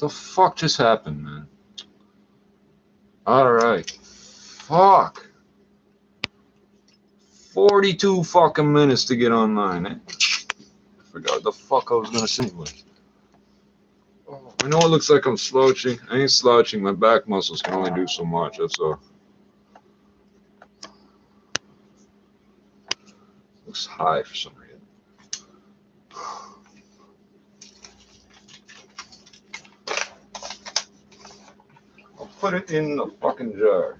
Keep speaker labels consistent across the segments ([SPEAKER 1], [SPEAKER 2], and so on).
[SPEAKER 1] The fuck just happened, man? Alright. Fuck. 42 fucking minutes to get online, eh? I forgot what the fuck I was gonna say. I know it looks like I'm slouching. I ain't slouching. My back muscles can only do so much, that's all. Looks high for some reason. I'll put it in the fucking jar.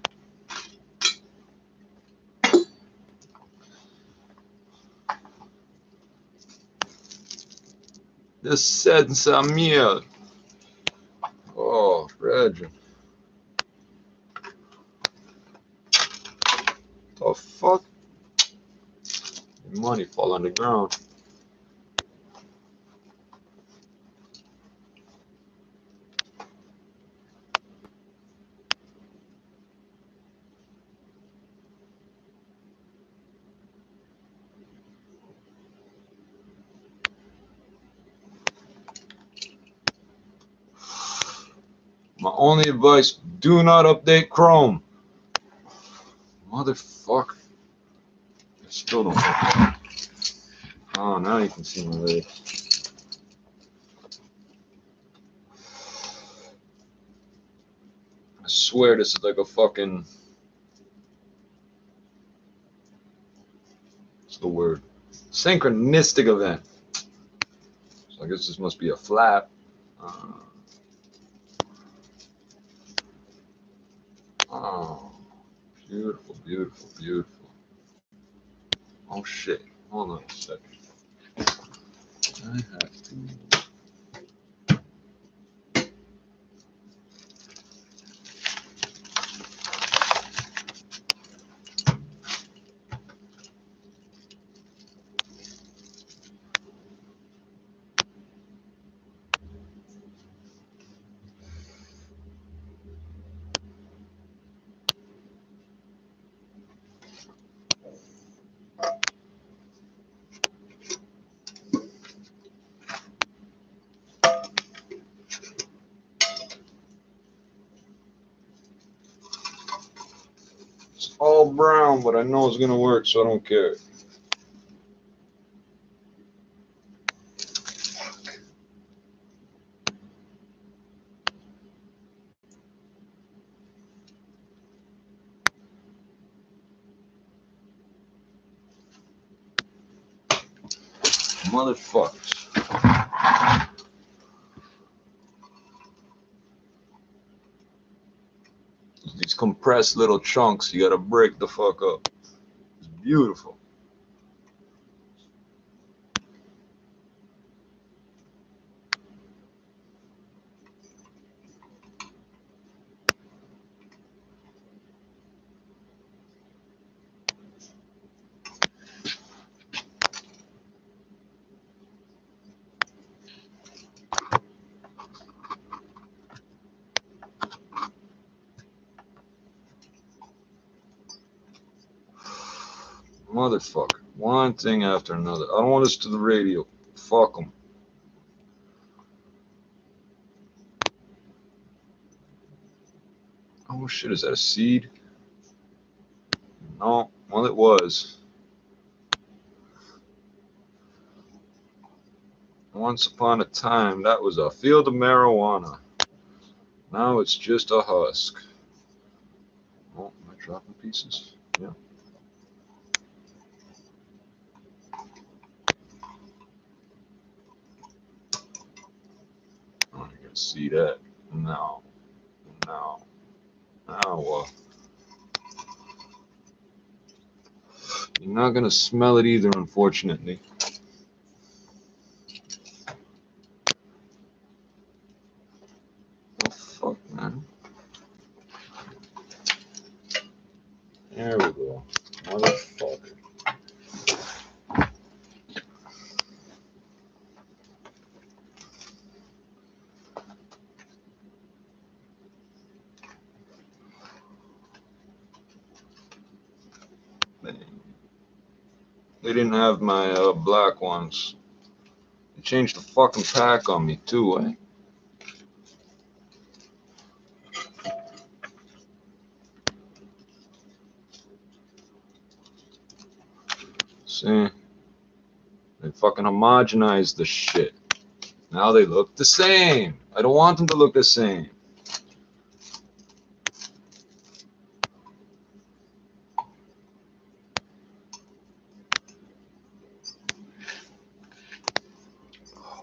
[SPEAKER 1] The senza miel. Oh, Reggie. The fuck? Your money fall on the ground. My only advice, do not update Chrome. Motherfucker. I still don't know. Oh, now you can see my leg. I swear this is like a fucking... What's the word? Synchronistic event. So I guess this must be a flap. Oh, beautiful, beautiful, beautiful. Oh shit. Hold on a second. I have to. It's all brown, but I know it's gonna work, so I don't care. Motherfuckers. These compressed little chunks, you gotta break the fuck up. It's beautiful. Motherfucker. One thing after another. I don't want this to the radio. Fuck them. Oh shit, is that a seed? No, well it was. Once upon a time, that was a field of marijuana. Now it's just a husk. Oh, am I dropping pieces? Yeah. Oh, you can see that. No. No. Now, you're not gonna smell it either, unfortunately. Oh, fuck, man. There we go. Motherfucker. They didn't have my black ones. They changed the fucking pack on me too, eh? fucking homogenized the shit. Now they look the same. I don't want them to look the same.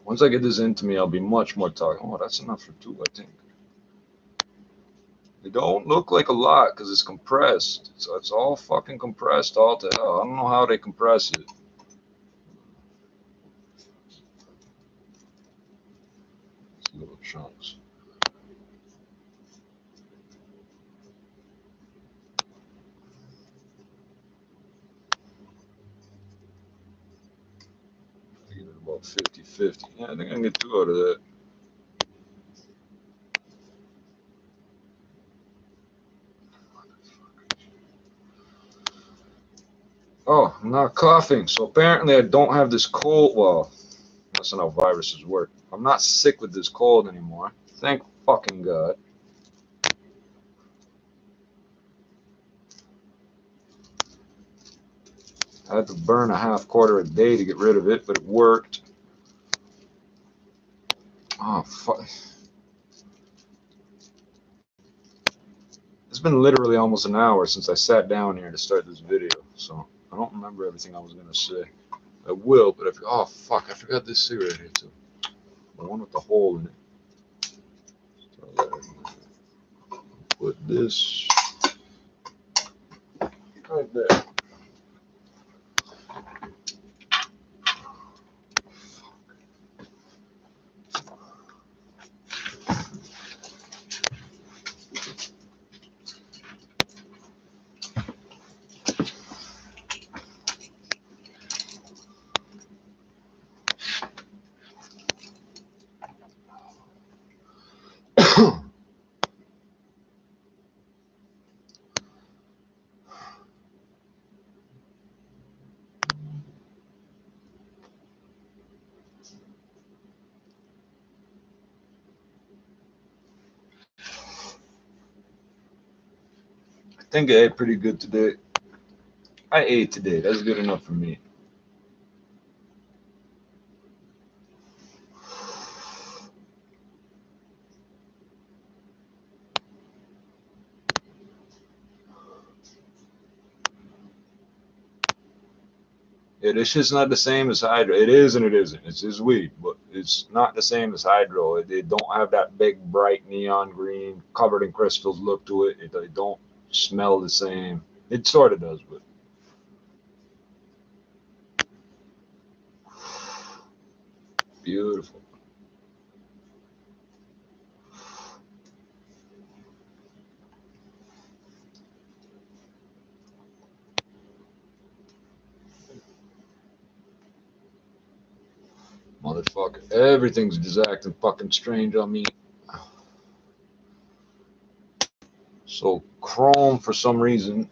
[SPEAKER 1] Once I get this into me, I'll be much more talking. Oh, that's enough for 2, I think. They don't look like a lot because it's compressed. So it's all fucking compressed all to hell. I don't know how they compress it. It's little chunks. I give it about 50-50. Yeah, I think I can get 2 out of that. Oh, I'm not coughing. So apparently I don't have this cold. Well, that's not how viruses work. I'm not sick with this cold anymore. Thank fucking God. I had to burn a half quarter a day to get rid of it, but it worked. Oh, fuck. It's been literally almost an hour since I sat down here to start this video, so I don't remember everything I was going to say. I will, but oh, fuck, I forgot this cigarette here, too. The one with the hole in it. Put this right there. I think I ate pretty good today. I ate today. That's good enough for me. Yeah, this shit's not the same as hydro. It is and it isn't. It's weed, but it's not the same as hydro. It don't have that big, bright neon green, covered in crystals look to it. It don't smell the same. It sort of does, but beautiful. Motherfucker. Everything's just acting fucking strange on me. So Chrome, for some reason,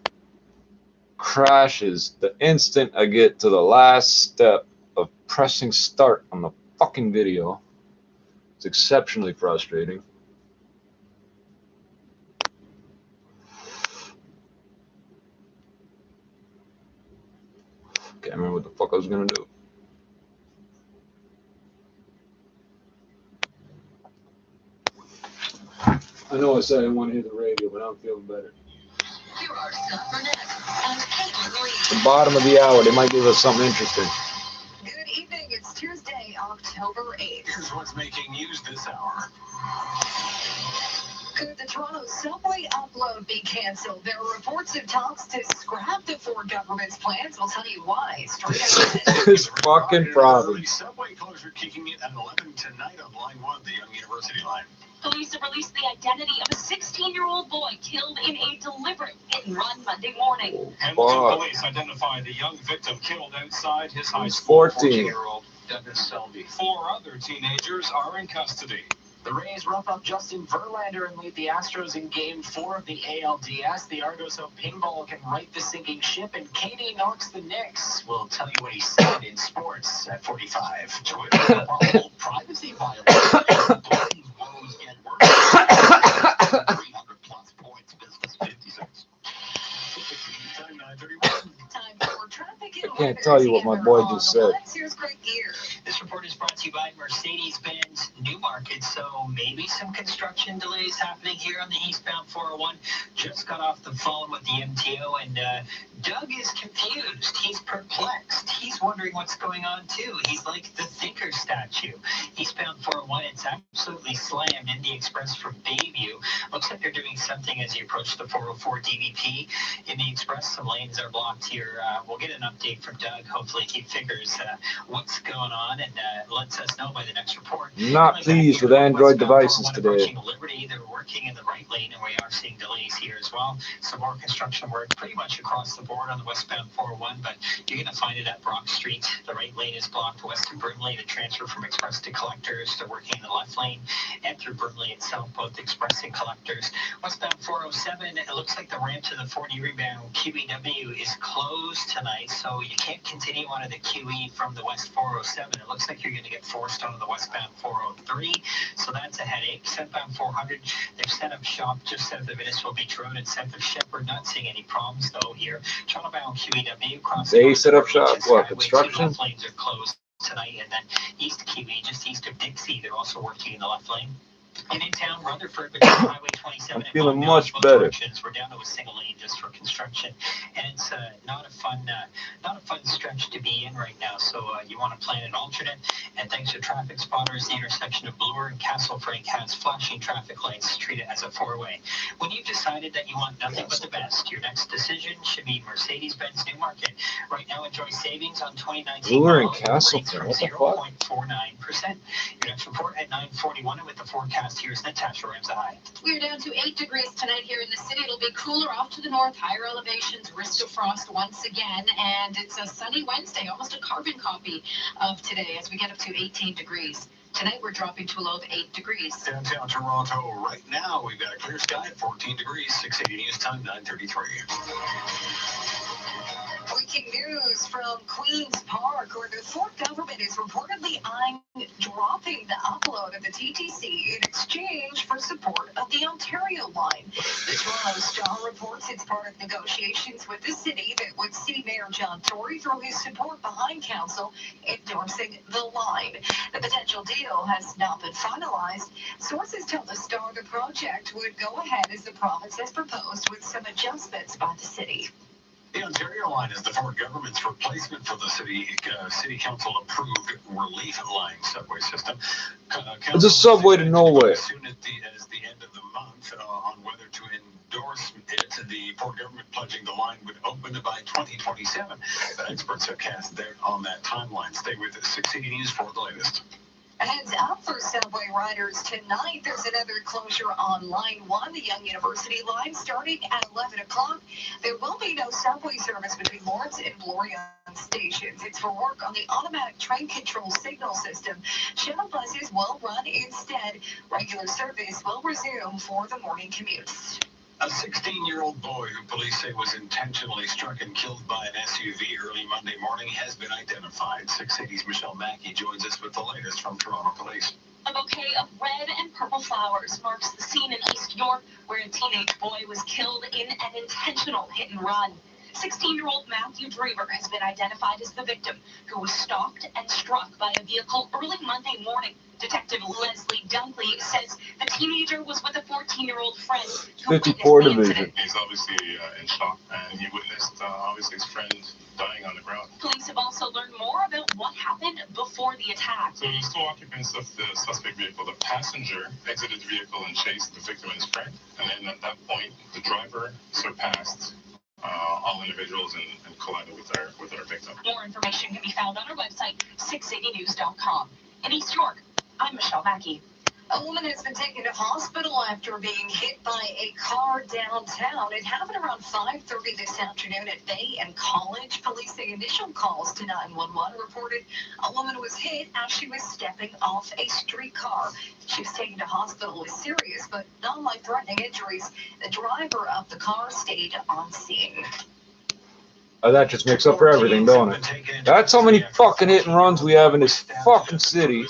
[SPEAKER 1] crashes the instant I get to the last step of pressing start on the fucking video. It's exceptionally frustrating. Can't remember what the fuck I was gonna do. I know I said I didn't want to hear the radio, but I'm feeling better. The bottom of the hour, they might give us something interesting.
[SPEAKER 2] Good evening. It's Tuesday, October 8th.
[SPEAKER 3] Here's what's making news this hour.
[SPEAKER 2] Could the Toronto subway upload be canceled? There are reports of talks to scrap the Ford government's plans. We'll tell you why. Straight ahead.
[SPEAKER 1] This fucking province.
[SPEAKER 3] Subway closure kicking it at 11 tonight on Line 1, the Young University line.
[SPEAKER 4] Police have released the identity of a 16-year-old boy killed in a deliberate hit-and-run Monday morning.
[SPEAKER 3] Hamilton police identified the young victim killed outside his high school. 14-year-old Dennis Selby. 4 other teenagers are in custody.
[SPEAKER 5] The Rays rough up Justin Verlander and lead the Astros in Game 4 of the ALDS. The Argos hope Pinball can right the sinking ship, and Katie knocks the Knicks. We'll tell you what he said in sports at 45. Twitter, probable privacy violation. Woes get worse. 300-plus points, business 56. Time 9:31.
[SPEAKER 2] Time for traffic.
[SPEAKER 1] I can't tell you what my boy just said.
[SPEAKER 2] Here's great gear.
[SPEAKER 5] Mercedes-Benz Newmarket, so maybe some construction delays happening here on the eastbound 401. Just got off the phone with the MTO, and Doug is confused. He's perplexed. He's wondering what's going on too. He's like the thinker statue. Eastbound 401, it's absolutely slammed in the express from Bayview. Looks like they're doing something as you approach the 404 DVP in the express. Some lanes are blocked here. We'll get an update from Doug. Hopefully he figures what's going on and lets us know by the next report.
[SPEAKER 1] Not pleased with Android devices today.
[SPEAKER 5] Liberty, they're working in the right lane, and we are seeing delays here as well. Some more construction work pretty much across the board on the westbound 401, but you're going to find it at Brock Street. The right lane is blocked west of Brimley to transfer from express to collectors. They're working in the left lane and through Brimley itself, both express and collectors. Westbound 407, it looks like the ramp to the 40 rebound QEW is closed tonight, so you can't continue onto the QE from the west 407. It looks like you're going to get forced onto the westbound 403, so that's a headache. Southbound 400, they've set up shop just south of Municipal Beach Road and south of Shepherd. Not seeing any problems though here. Toronto-bound QEW crossing.
[SPEAKER 1] They set up shop. What, construction?
[SPEAKER 5] Left lanes are closed tonight, and then east QE, just east of Dixie, they're also working in the left lane. And in town, Rutherford, between Highway 27
[SPEAKER 1] I'm feeling
[SPEAKER 5] and
[SPEAKER 1] much
[SPEAKER 5] both
[SPEAKER 1] better.
[SPEAKER 5] directions, we're down to a single lane just for construction, and it's not a fun stretch to be in right now. So you want to plan an alternate. And thanks to traffic spotters, the intersection of Bloor and Castle Frank has flashing traffic lights. Treat it as a four-way. When you've decided that you want nothing but the best, your next decision should be Mercedes-Benz Newmarket. Right now, enjoy savings on 2019
[SPEAKER 1] Bloor and
[SPEAKER 5] models with
[SPEAKER 1] Castle
[SPEAKER 5] rates
[SPEAKER 1] Frank.
[SPEAKER 5] from
[SPEAKER 1] What the fuck?
[SPEAKER 5] 0.49%. Your next report at 9:41, and with the forecast. Here's Natasha Ramsay.
[SPEAKER 2] We're down to 8 degrees tonight here in the city. It'll be cooler off to the north, higher elevations, risk of frost once again. And it's a sunny Wednesday, almost a carbon copy of today as we get up to 18 degrees. Tonight we're dropping to a low of 8 degrees.
[SPEAKER 3] Downtown Toronto right now, we've got a clear sky at 14 degrees, 680 news time, 9:33.
[SPEAKER 2] Breaking news from Queen's Park, where the Fort government is reportedly eyeing dropping the upload of the TTC in exchange for support of the Ontario line. The Toronto Star reports it's part of negotiations with the city that would see Mayor John Tory throw his support behind council endorsing the line. The potential deal has not been finalized. Sources tell the Star the project would go ahead as the province has proposed, with some adjustments by the city.
[SPEAKER 3] The Ontario line is the Ford government's replacement for the city council approved relief line subway system.
[SPEAKER 1] It's a subway to nowhere.
[SPEAKER 3] As soon as the end of the month on whether to endorse it, the Ford government pledging the line would open by 2027. But experts have cast doubt on that timeline. Stay with 680 News for the latest.
[SPEAKER 2] Heads up for subway riders tonight. There's another closure on Line 1, the Young University line, starting at 11 o'clock. There will be no subway service between Lawrence and Bloor stations. It's for work on the automatic train control signal system. Shuttle buses will run instead. Regular service will resume for the morning commutes.
[SPEAKER 3] A 16-year-old boy who police say was intentionally struck and killed by an SUV early Monday morning has been identified. 680's Michelle Mackey joins us with the latest from Toronto Police.
[SPEAKER 4] A bouquet of red and purple flowers marks the scene in East York where a teenage boy was killed in an intentional hit and run. 16-year-old Matthew Drever has been identified as the victim, who was stalked and struck by a vehicle early Monday morning. Detective Leslie Dunkley says the teenager was with a 14-year-old friend.
[SPEAKER 1] 54 division.
[SPEAKER 6] He's obviously in shock, and he witnessed obviously his friend dying on the ground.
[SPEAKER 4] Police have also learned more about what happened before the attack.
[SPEAKER 6] So there's two occupants of the suspect vehicle. The passenger exited the vehicle and chased the victim and his friend, and then at that point, the driver surpassed all individuals and collided with our victim.
[SPEAKER 4] More information can be found on our website, 680news.com. In East York, I'm Michelle Mackey.
[SPEAKER 2] A woman has been taken to hospital after being hit by a car downtown. It happened around 5:30 this afternoon at Bay and College. Police say initial calls to 911 reported a woman was hit as she was stepping off a streetcar. She was taken to hospital with serious but non-life-threatening injuries. The driver of the car stayed on scene.
[SPEAKER 1] Oh, that just makes up for everything, don't it? That's how many fucking hit and runs we have in this fucking city.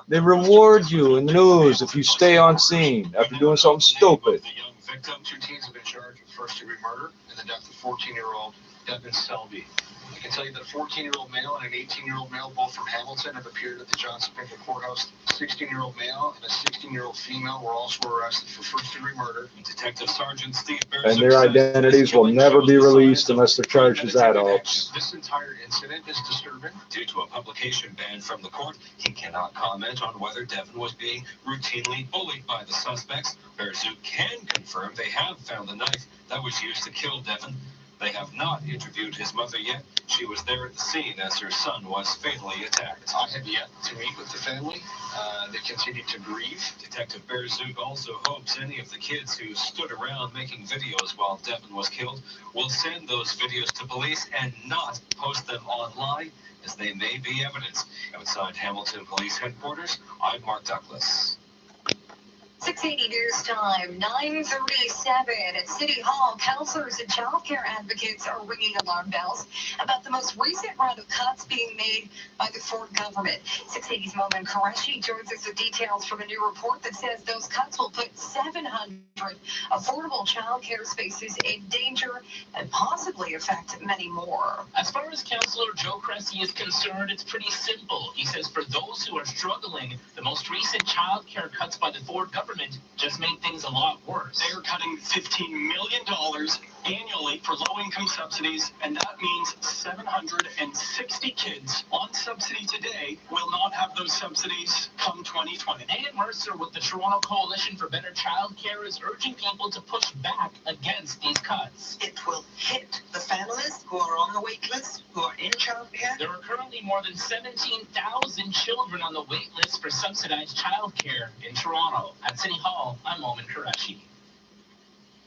[SPEAKER 1] They reward you in the news if you stay on scene after doing something stupid.
[SPEAKER 3] The young victim, 2 teens have been charged with first-degree murder in the death of 14-year-old
[SPEAKER 5] Devin Selby. I can tell you that a 14-year-old male and an 18-year-old male, both from Hamilton, have appeared at the Johnson Pinker Courthouse. 16-year-old male and a 16-year-old female were also arrested for first-degree murder.
[SPEAKER 3] Detective Sergeant Steve
[SPEAKER 1] And their identities will never be released unless they're charged as adults.
[SPEAKER 5] This entire incident is disturbing.
[SPEAKER 3] Due to a publication ban from the court, he cannot comment on whether Devin was being routinely bullied by the suspects. Bearzook can confirm they have found the knife that was used to kill Devin. They have not interviewed his mother yet. She was there at the scene as her son was fatally attacked.
[SPEAKER 5] I have yet to meet with the family. They continue to grieve.
[SPEAKER 3] Detective Bearzook also hopes any of the kids who stood around making videos while Devin was killed will send those videos to police and not post them online, as they may be evidence. Outside Hamilton Police Headquarters, I'm Mark Douglas.
[SPEAKER 2] 680 News Time, 9:37 at City Hall. Counselors and child care advocates are ringing alarm bells about the most recent round of cuts being made by the Ford government. 680's Momin Qureshi joins us with details from a new report that says those cuts will put 700 affordable child care spaces in danger and possibly affect many more.
[SPEAKER 7] As far as Councillor Joe Cressy is concerned, it's pretty simple. He says for those who are struggling, the most recent child care cuts by the Ford government just made things a lot worse.
[SPEAKER 3] They're cutting $15 million annually for low-income subsidies, and that means 760 kids on subsidy today will not have those subsidies come 2020.
[SPEAKER 7] Dan Mercer with the Toronto Coalition for Better Child Care is urging people to push back against these cuts.
[SPEAKER 8] It will hit the families who are on the wait list, who are in child care.
[SPEAKER 7] There are currently more than 17,000 children on the wait list for subsidized child care in Toronto. At City Hall, I'm Momin Qureshi.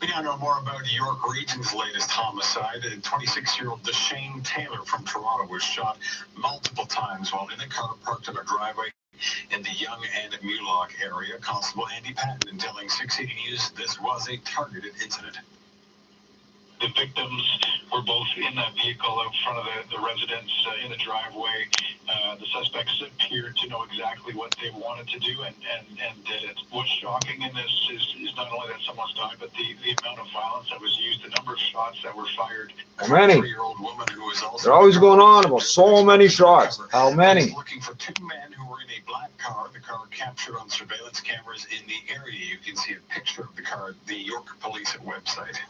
[SPEAKER 3] We now know more about York Region's latest homicide. A 26-year-old Deshane Taylor from Toronto was shot multiple times while in a car parked in a driveway in the Yonge and Mulock area. Constable Andy Patton telling 680 News this was a targeted incident.
[SPEAKER 6] The victims were both in that vehicle out front of the residence in the driveway. The suspects appeared to know exactly what they wanted to do, and what's shocking in this is not only that someone's died, but the amount of violence that was used, the number of shots that were fired.
[SPEAKER 1] How many? They're always going on about so many shots. How many?
[SPEAKER 3] Looking for two men who were in a black car. The car captured on surveillance cameras in the area. You can see a picture of the car at the York Police website.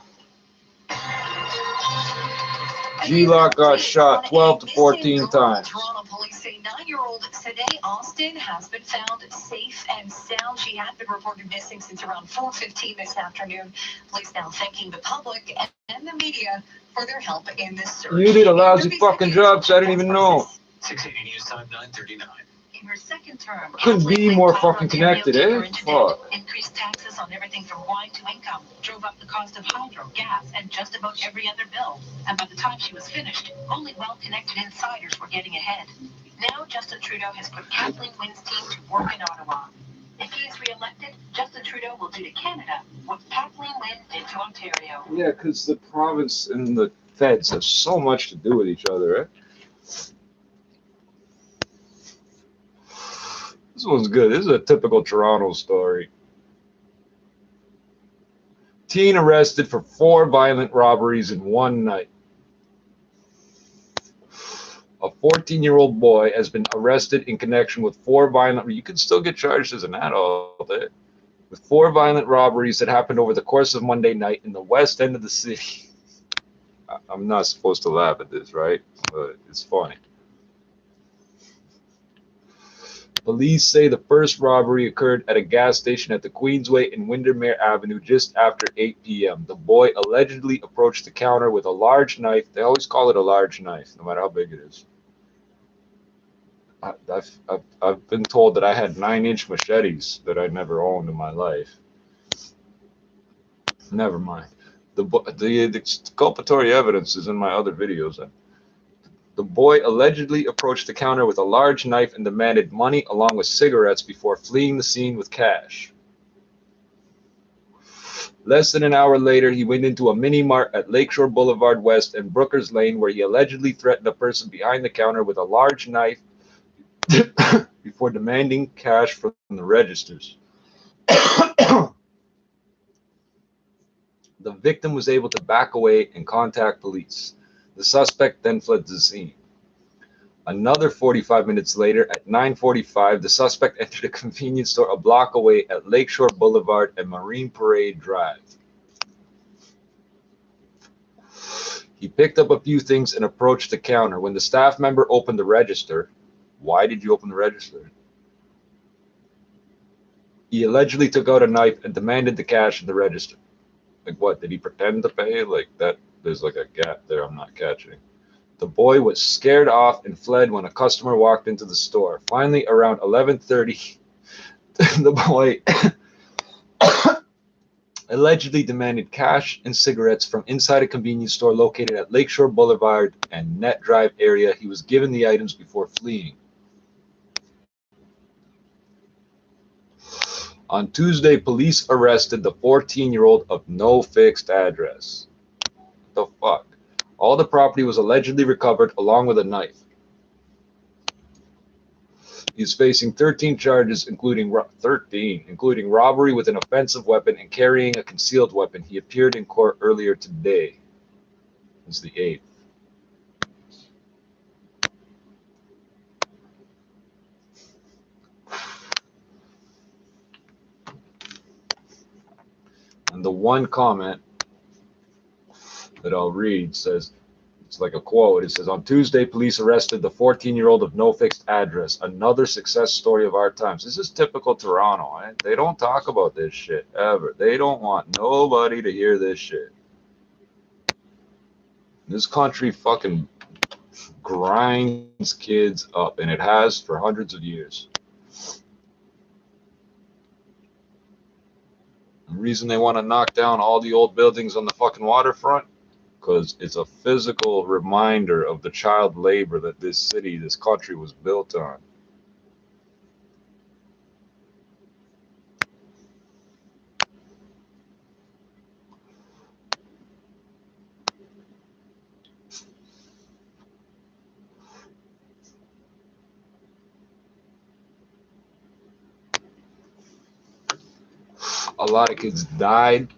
[SPEAKER 1] G-Lock got shot 12 to 14 times.
[SPEAKER 2] Toronto police say 9-year-old Sade Austin has been found safe and sound. She had been reported missing since around 4:15 this afternoon. Police now thanking the public and the media for their help in this search.
[SPEAKER 1] You did a lousy fucking job, so I didn't even know.
[SPEAKER 3] 680 News Time, 9:39.
[SPEAKER 2] In her second term,
[SPEAKER 1] Couldn't be more fucking connected, eh? Fuck.
[SPEAKER 4] Increased taxes on everything from wine to income, drove up the cost of hydro, gas, and just about every other bill. And by the time she was finished, only well-connected insiders were getting ahead. Now Justin Trudeau has put Kathleen Wynne's team to work in Ottawa. If he is re-elected, Justin Trudeau will do to Canada what Kathleen Wynne did to Ontario.
[SPEAKER 1] Yeah, because the province and the feds have so much to do with each other, eh? This one's good. This is a typical Toronto story. Teen arrested for 4 violent robberies in one night. A 14-year-old boy has been arrested in connection with 4 violent... You can still get charged as an adult, eh? With 4 violent robberies that happened over the course of Monday night in the west end of the city. I'm not supposed to laugh at this, right? But it's funny. Police say the first robbery occurred at a gas station at the Queensway and Windermere Avenue just after 8 p.m. The boy allegedly approached the counter with a large knife. They always call it a large knife, no matter how big it is. I've been told that I had 9-inch machetes that I never owned in my life. Never mind. The culpatory evidence is in my other videos. The boy allegedly approached the counter with a large knife and demanded money along with cigarettes before fleeing the scene with cash. Less than an hour later, he went into a mini-mart at Lakeshore Boulevard West and Brookers Lane, where he allegedly threatened a person behind the counter with a large knife before demanding cash from the registers. The victim was able to back away and contact police. The suspect then fled the scene. Another 45 minutes later, at 9:45, the suspect entered a convenience store a block away at Lakeshore Boulevard and Marine Parade Drive. He picked up a few things and approached the counter. When the staff member opened the register, why did you open the register? He allegedly took out a knife and demanded the cash in the register. Like what? Did he pretend to pay? Like that? There's like a gap there I'm not catching. The boy was scared off and fled when a customer walked into the store. Finally, around 11:30, the boy allegedly demanded cash and cigarettes from inside a convenience store located at Lakeshore Boulevard and Net Drive area. He was given the items before fleeing. On Tuesday, police arrested the 14-year-old of no fixed address. The fuck? All the property was allegedly recovered along with a knife. He's facing 13 charges, including robbery with an offensive weapon and carrying a concealed weapon. He appeared in court earlier today. It's the 8th. And the one comment that I'll read says, it's like a quote. It says, on Tuesday, police arrested the 14-year-old of no fixed address. Another success story of our times. This is typical Toronto. Eh? They don't talk about this shit ever. They don't want nobody to hear this shit. This country fucking grinds kids up, and it has for hundreds of years. The reason they want to knock down all the old buildings on the fucking waterfront, because it's a physical reminder of the child labor that this city, this country was built on. A lot of kids died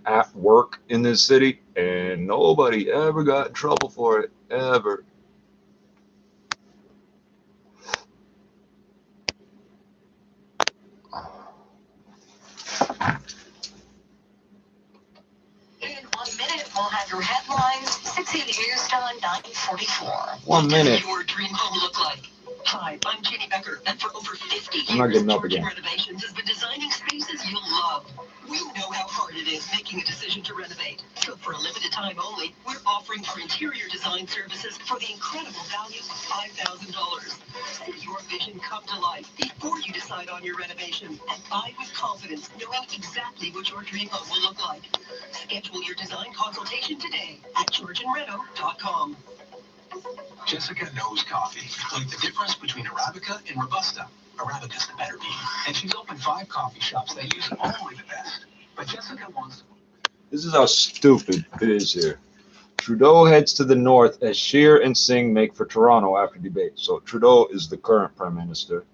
[SPEAKER 1] at work in this city, and nobody ever got in trouble for it, ever.
[SPEAKER 2] In 1 minute, we'll have your headlines. 60 News Time, 9:44.
[SPEAKER 1] 1 minute.
[SPEAKER 8] What does your dream home look like? Hi, I'm Jenny Becker, and for over 50
[SPEAKER 1] I'm not
[SPEAKER 8] years,
[SPEAKER 1] getting up
[SPEAKER 8] Georgian
[SPEAKER 1] again.
[SPEAKER 8] Renovations has been designing spaces you'll love. We know how hard it is making a decision to renovate. So for a limited time only, we're offering our interior design services for the incredible value of $5,000. See your vision come to life before you decide on your renovation, and buy with confidence, knowing exactly what your dream home will look like. Schedule your design consultation today at georgianreno.com.
[SPEAKER 3] Jessica knows coffee, like the difference between Arabica and Robusta. Arabica's the better bean, and she's opened 5 coffee shops that use only the best. But Jessica wants...
[SPEAKER 1] This is how stupid it is here. Trudeau heads to the north as Scheer and Singh make for Toronto after debate. So Trudeau is the current prime minister.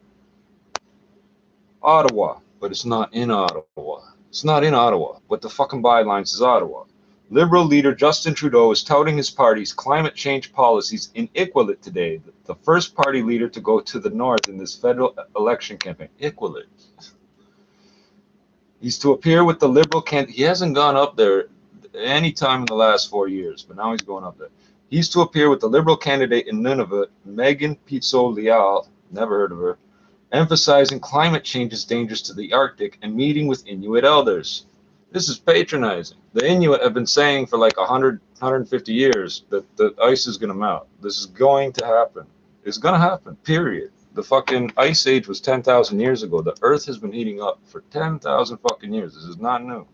[SPEAKER 1] Ottawa, but it's not in Ottawa. It's not in Ottawa, but the fucking bylines is Ottawa. Liberal leader Justin Trudeau is touting his party's climate change policies in Iqaluit today, the first party leader to go to the north in this federal election campaign. Iqaluit. He's to appear with the Liberal candidate. He hasn't gone up there any time in the last 4 years, but now he's going up there. He's to appear with the Liberal candidate in Nunavut, Megan Pizzol-Leal, never heard of her, emphasizing climate change is dangerous to the Arctic and meeting with Inuit elders. This is patronizing. The Inuit have been saying for like 100, 150 years that the ice is going to melt. This is going to happen. It's going to happen, period. The fucking ice age was 10,000 years ago. The earth has been heating up for 10,000 fucking years. This is not new.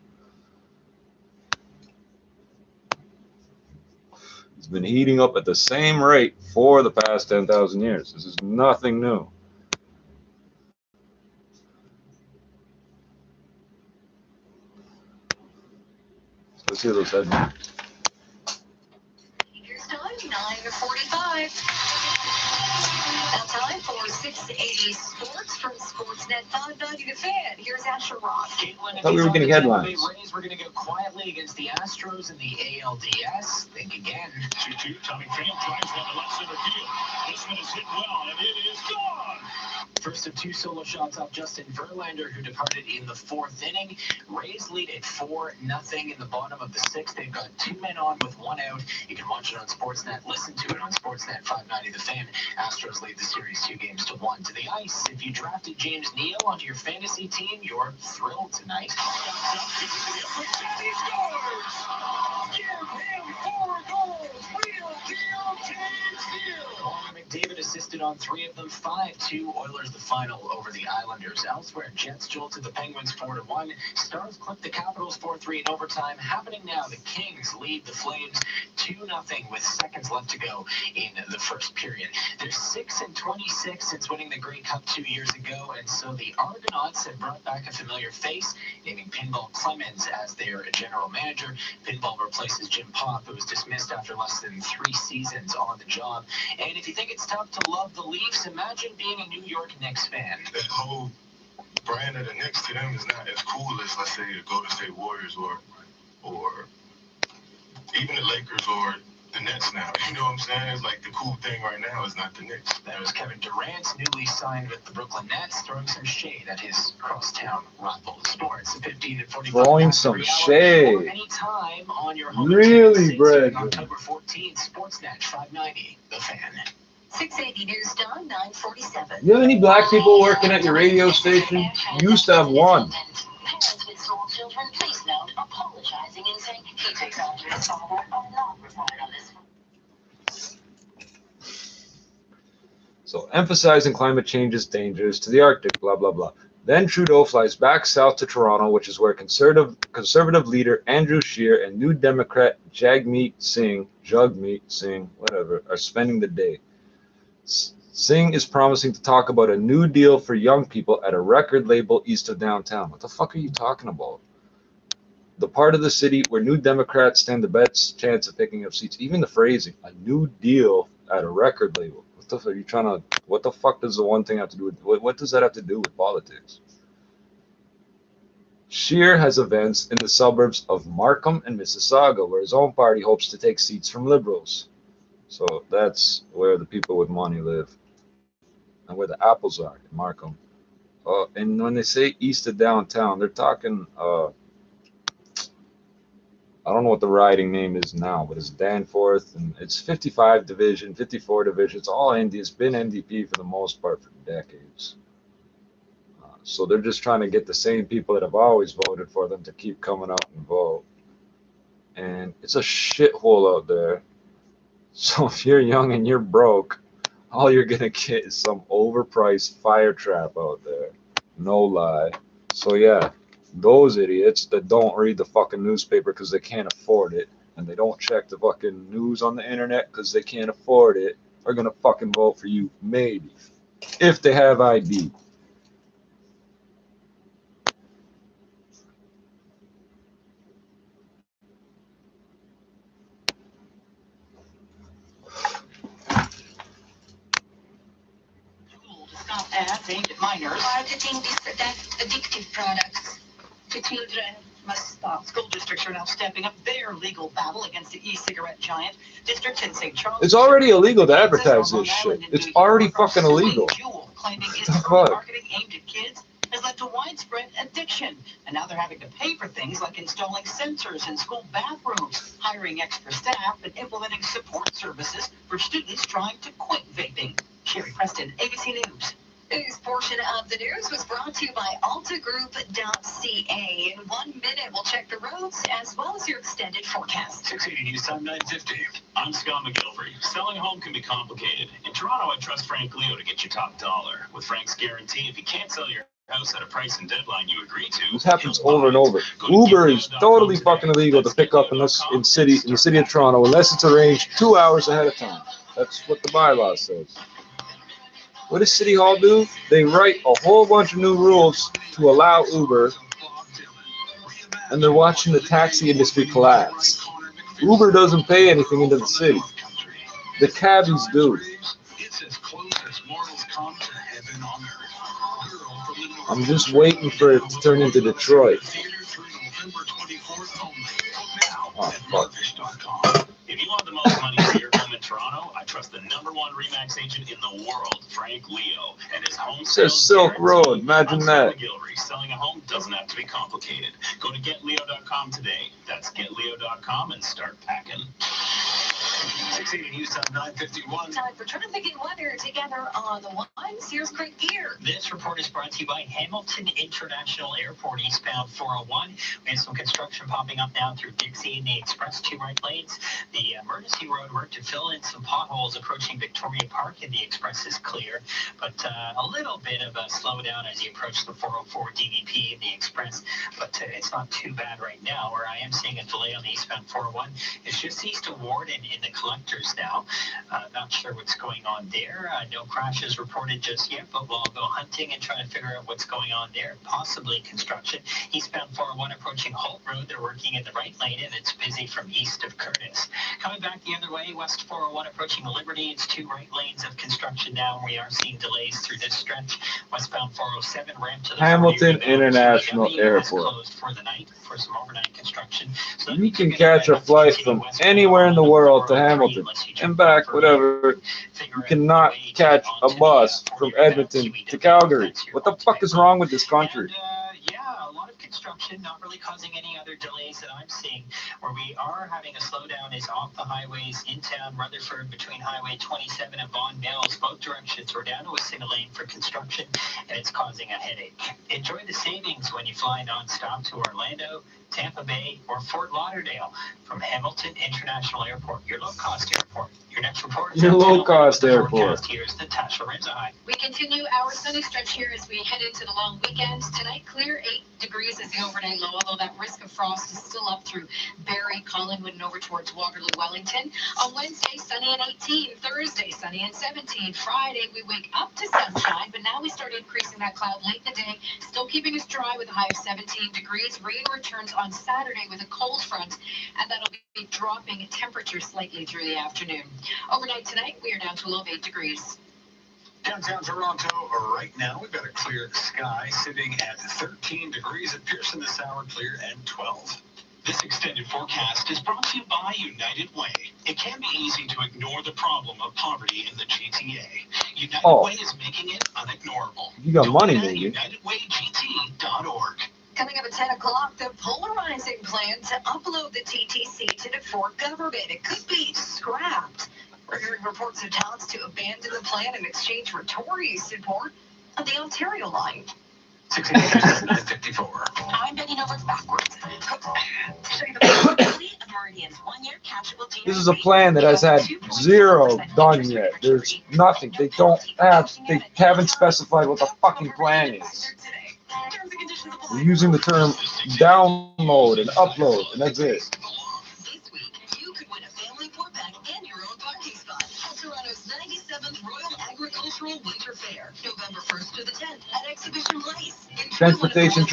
[SPEAKER 1] It's been heating up at the same rate for the past 10,000 years. This is nothing new. Let's hear those headlines.
[SPEAKER 2] News Time, 9:45. That time. time for 680 Sports from Sportsnet 590 The Fan. Here's Asher Ross.
[SPEAKER 5] I
[SPEAKER 1] thought we were getting headlines.
[SPEAKER 5] We're going to go quietly against the Astros in the ALDS. Think again.
[SPEAKER 3] 2-2. Tommy Pham drives one to left center field. This one is hit well, and it is gone.
[SPEAKER 5] First of two solo shots off Justin Verlander, who departed in the fourth inning. Rays lead at 4-0 in the bottom of the sixth. They've got two men on with one out. You can watch it on Sportsnet. Listen to it on Sportsnet 590 The Fan. Astros lead the series 2-1 to the ice. If you drafted James Neal onto your fantasy team, you're thrilled tonight.
[SPEAKER 3] He scores! Give him 4 goals! Real deal, James Neal!
[SPEAKER 5] Connor McDavid assisted on 3 of them. 5-2 Oilers the final over the Islanders. Elsewhere, Jets jolted the Penguins 4-1. Stars clipped the Capitals 4-3 in overtime. Happening now, the Kings lead the Flames 2-0 with seconds left to go in the first period. They're 6-26 since winning the Grey Cup 2 years ago, and so the Argonauts have brought back a familiar face, naming Pinball Clemens as their general manager. Pinball replaces Jim Popp, who was dismissed after less than 3 seasons on the job. And if you think it's tough to love the Leafs, imagine being a New York Knicks fan.
[SPEAKER 6] That whole brand of the Knicks to them is not as cool as, let's say, the Golden State Warriors or even the Lakers or the Nets now. You know what I'm saying? It's like the cool thing right now is not the Knicks.
[SPEAKER 5] That was Kevin Durant, newly signed with the Brooklyn Nets, throwing some shade at his crosstown rival. Sports, 15 and 45.
[SPEAKER 1] Throwing some shade.
[SPEAKER 5] Anytime on your home
[SPEAKER 1] Really, Brad?
[SPEAKER 5] October 14th, Sportsnet 590, The Fan.
[SPEAKER 2] 680 News Dawn 947.
[SPEAKER 1] You have any black people working at your radio station? You used to have one.
[SPEAKER 4] Parents with small children, please note, apologizing and saying he takes after his father are not required on this.
[SPEAKER 1] So emphasizing climate change is dangerous to the Arctic, blah, blah, blah. Then Trudeau flies back south to Toronto, which is where conservative leader Andrew Scheer and New Democrat Jagmeet Singh, whatever, are spending the day. Singh is promising to talk about a new deal for young people at a record label east of downtown. What the fuck are you talking about? The part of the city where New Democrats stand the best chance of picking up seats. Even the phrasing, a new deal at a record label. What the fuck are you trying to? What the fuck does the one thing have to do with? What does that have to do with politics? Scheer has events in the suburbs of Markham and Mississauga, where his own party hopes to take seats from Liberals. So that's where the people with money live, and where the apples are in Markham. And when they say east of downtown, they're talking. I don't know what the riding name is now, but it's Danforth, and it's 55 division, 54 division. It's all ND. It's been NDP for the most part for decades. So they're just trying to get the same people that have always voted for them to keep coming out and vote. And it's a shithole out there. So if you're young and you're broke, all you're going to get is some overpriced fire trap out there. No lie. So yeah, those idiots that don't read the fucking newspaper because they can't afford it, and they don't check the fucking news on the internet because they can't afford it, are going to fucking vote for you, maybe. If they have ID.
[SPEAKER 8] Ads aimed at minors.
[SPEAKER 2] Marketing that addictive products to children must stop.
[SPEAKER 8] School districts are now stepping up their legal battle against the e-cigarette giant. Districts in St. Charles.
[SPEAKER 1] It's already illegal to advertise this shit. It's already fucking illegal.
[SPEAKER 8] Juul, claiming its
[SPEAKER 1] Fuck.
[SPEAKER 8] marketing aimed at kids has led to widespread addiction. And now they're having to pay for things like installing sensors in school bathrooms, hiring extra staff, and implementing support services for students trying to quit vaping. Sherry Preston, ABC News.
[SPEAKER 2] This portion of the news was brought to you by altagroup.ca. In 1 minute, we'll check the roads as well as your extended forecast.
[SPEAKER 3] 680 News Time 950. I'm Scott McGilvery. Selling a home can be complicated. In Toronto, I trust Frank Leo to get you top dollar. With Frank's guarantee, if you can't sell your house at a price and deadline you agree to,
[SPEAKER 1] This happens over and over. Uber is totally fucking illegal to pick up in the city of Toronto unless it's arranged 2 hours ahead of time. That's what the bylaw says. What does City Hall do? They write a whole bunch of new rules to allow Uber, and they're watching the taxi industry collapse. Uber doesn't pay anything into the city. The cabbies do.
[SPEAKER 3] It's as close as mortals Welcome to Heaven on Earth. Girl from the North.
[SPEAKER 1] I'm just waiting for it to turn into Detroit.
[SPEAKER 3] Theater through November 24th only. Book now
[SPEAKER 1] Oh,
[SPEAKER 3] at
[SPEAKER 1] fuck.
[SPEAKER 3] marvish.com.
[SPEAKER 7] If you want the most money for your home in Toronto, I trust the #1 RE/MAX agent in the world, Frank Leo, and his home
[SPEAKER 1] It says
[SPEAKER 7] sales
[SPEAKER 1] Silk
[SPEAKER 7] guarantee.
[SPEAKER 1] Road. Imagine that.
[SPEAKER 7] McGillivray, selling a home doesn't have to be complicated. Go to getleo.com today. That's getleo.com and start packing.
[SPEAKER 3] 680 News Time 951.
[SPEAKER 2] Time for traffic and weather together on the one. Sears Creek Gear.
[SPEAKER 5] This report is brought to you by Hamilton International Airport, eastbound 401. We have some construction popping up now through Dixie in the express 2 right lanes. The emergency road work to fill in some potholes approaching Victoria Park, and the express is clear. But a little bit of a slowdown as you approach the 404 DVP in the express. But it's not too bad right now. Where I am seeing a delay on the eastbound 401 is just east of Ward and in the collectors now. Not sure what's going on there. No crashes reported just yet, but we'll go hunting and try to figure out what's going on there. Possibly construction. Eastbound 401 approaching Holt Road. They're working in the right lane, and it's busy from east of Curtis. Coming back the other way, west 401 approaching Liberty. It's 2 right lanes of construction now. We are seeing delays through this stretch. Westbound 407 ramp to the
[SPEAKER 1] Hamilton
[SPEAKER 5] 40
[SPEAKER 1] International
[SPEAKER 5] CW has
[SPEAKER 1] Airport.
[SPEAKER 5] closed for the night for some overnight construction. So
[SPEAKER 1] You can catch a flight from anywhere in the world to Hamilton and back, whatever. You cannot catch a bus from Edmonton to Calgary. What the fuck is wrong with this country?
[SPEAKER 5] And, yeah, a lot of construction, not really causing any other delays that I'm seeing. Where we are having a slowdown is off the highways in town, Rutherford between Highway 27 and Vaughan Mills. Both directions we're down to a single lane for construction, and it's causing a headache. Enjoy the savings when you fly nonstop to Orlando, Tampa Bay, or Fort Lauderdale from Hamilton International Airport, your low-cost airport. Your next report is
[SPEAKER 1] Your
[SPEAKER 5] on
[SPEAKER 1] low-cost
[SPEAKER 5] the
[SPEAKER 1] airport.
[SPEAKER 5] forecast. Here's Natasha Rinzai.
[SPEAKER 2] We continue our sunny stretch here as we head into the long weekend. Tonight, clear 8 degrees is the overnight low, although that risk of frost is still up through Barrie, Collingwood, and over towards Waterloo, Wellington. On Wednesday, sunny and 18. Thursday, sunny and 17. Friday, we wake up to sunshine, but now we start increasing that cloud late in the day, still keeping us dry with a high of 17 degrees. Rain returns on Saturday with a cold front, and that'll be dropping temperature slightly through the afternoon. Overnight tonight, we are down to a low of 8 degrees.
[SPEAKER 3] Downtown Toronto, right now, we've got a clear sky sitting at 13 degrees. At Pearson this hour, clear and 12.
[SPEAKER 7] This extended forecast is brought to you by United Way. It can be easy to ignore the problem of poverty in the GTA. United Way is making it unignorable.
[SPEAKER 1] You got money,
[SPEAKER 7] Donate
[SPEAKER 1] maybe.
[SPEAKER 7] at UnitedWayGT.org.
[SPEAKER 2] Coming up at 10 o'clock, the polarizing plan to upload the TTC to the Fort government. It could be scrapped. We're hearing reports of talents to abandon the plan in exchange for Tory support of the Ontario line.
[SPEAKER 3] 680 954.
[SPEAKER 8] I'm bending over backwards. Show you the possibility of Meridian's 1-year catchable deal.
[SPEAKER 1] This is a plan that has had zero done yet. There's nothing. They haven't specified what the fucking plan is. We're using the term download and upload, and that's it.
[SPEAKER 8] This week, you could win a family 4-pack and your own parking spot at Toronto's 97th Royal Agricultural Winter Fair, November 1st to the 10th at Exhibition Place.
[SPEAKER 1] Transportation.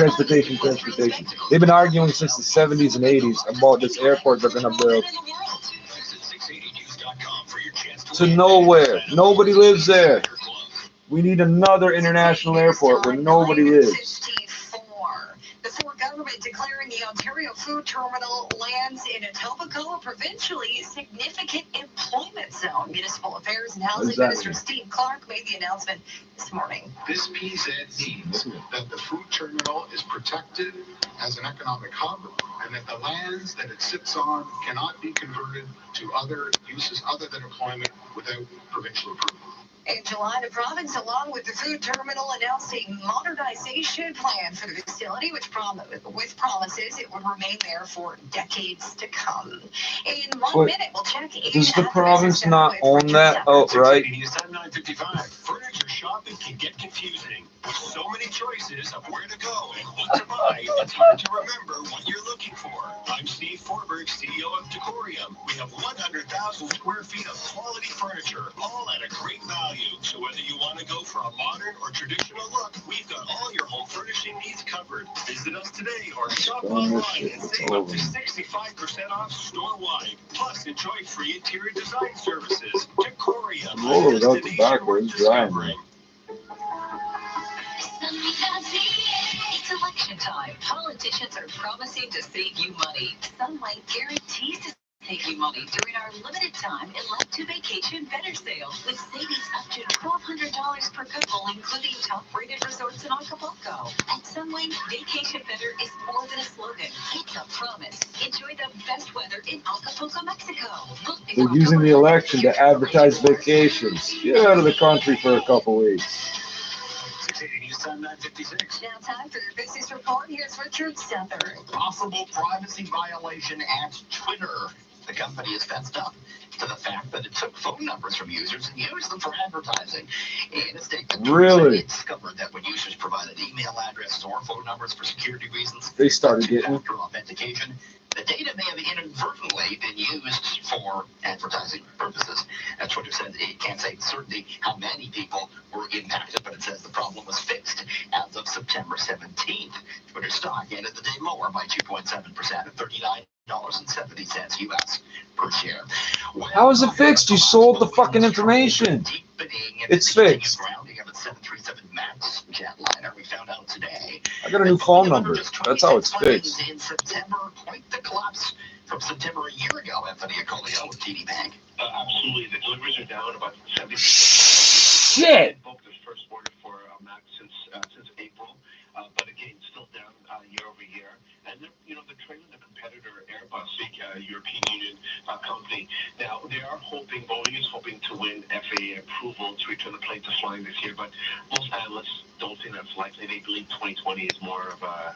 [SPEAKER 1] They've been arguing since the 70s and 80s about this airport they're going to build.
[SPEAKER 3] Visit 680news.com for your chance
[SPEAKER 1] To nowhere. Nobody lives there. We need another international airport where nobody lives.
[SPEAKER 2] The Fort government declaring the Ontario Food Terminal lands in Etobicoke provincially significant employment zone. Municipal Affairs and Housing Minister Steve Clark made the announcement this morning.
[SPEAKER 9] This PZ needs that the food terminal is protected as an economic hub, and that the lands that it sits on cannot be converted to other uses other than employment without provincial approval.
[SPEAKER 2] In July, the province, along with the food terminal, announced a modernization plan for the facility, with promises it would remain there for decades to come. In 1 minute, we'll check.
[SPEAKER 1] Does the province not own that outright?
[SPEAKER 3] News Time 955. Furniture shopping can get confusing. With so many choices of where to go and what to buy, it's hard to remember what you're looking for. I'm Steve Forberg, CEO of Decorium. We have 100,000 square feet of quality furniture, all at a great value. So whether you want to go for a modern or traditional look, we've got all your home furnishing needs covered. Visit us today or shop online and save up to 65% off store-wide. Plus, enjoy free interior design services. Decorium.
[SPEAKER 1] Roll it out the backwards, dry, man.
[SPEAKER 2] It's election time. Politicians are promising to save you money. Sunlight guarantees to save you money during our limited time Elect to Vacation Better sale with savings up to $1,200 per couple, including top-rated resorts in Acapulco. At Sunlight, Vacation Better is more than a slogan. It's a promise. Enjoy the best weather in Acapulco, Mexico.
[SPEAKER 1] They're using the election to advertise vacations. Get out of the country for a couple weeks.
[SPEAKER 3] 680 News Time 956.
[SPEAKER 2] Now time for your business report. Here's Richard Sether.
[SPEAKER 5] Possible privacy violation at Twitter. The company is fenced up to the fact that it took phone numbers from users and used them for advertising. In a statement,
[SPEAKER 1] Really?
[SPEAKER 5] it discovered that when users provided email addresses or phone numbers for security reasons,
[SPEAKER 1] They started getting
[SPEAKER 5] after authentication, the data may have inadvertently been used for advertising purposes. And Twitter said it can't say with certainty how many people were impacted, but it says the problem was fixed as of September 17th. Twitter stock ended the day lower by 2.7% at $39.70 US per share. Well,
[SPEAKER 1] How is it fixed? You sold the fucking information. It's fixed.
[SPEAKER 5] Grounding of its 737 MAX jetliner, we found out today.
[SPEAKER 1] I got a new phone number. That's how it's fixed.
[SPEAKER 5] In September, quite the collapse from September a year ago, Anthony Acolio with TD Bank.
[SPEAKER 3] Absolutely. The deliveries are down about 70%.
[SPEAKER 1] Shit!
[SPEAKER 3] Booked the first order for Max since April, but again, still down year over year. And they're trailing the competitor Airbus, big European Union company. Now they are hoping, Boeing is hoping to win FAA approval to return the plane to flying this year, but most analysts don't think that's likely. They believe 2020 is more of a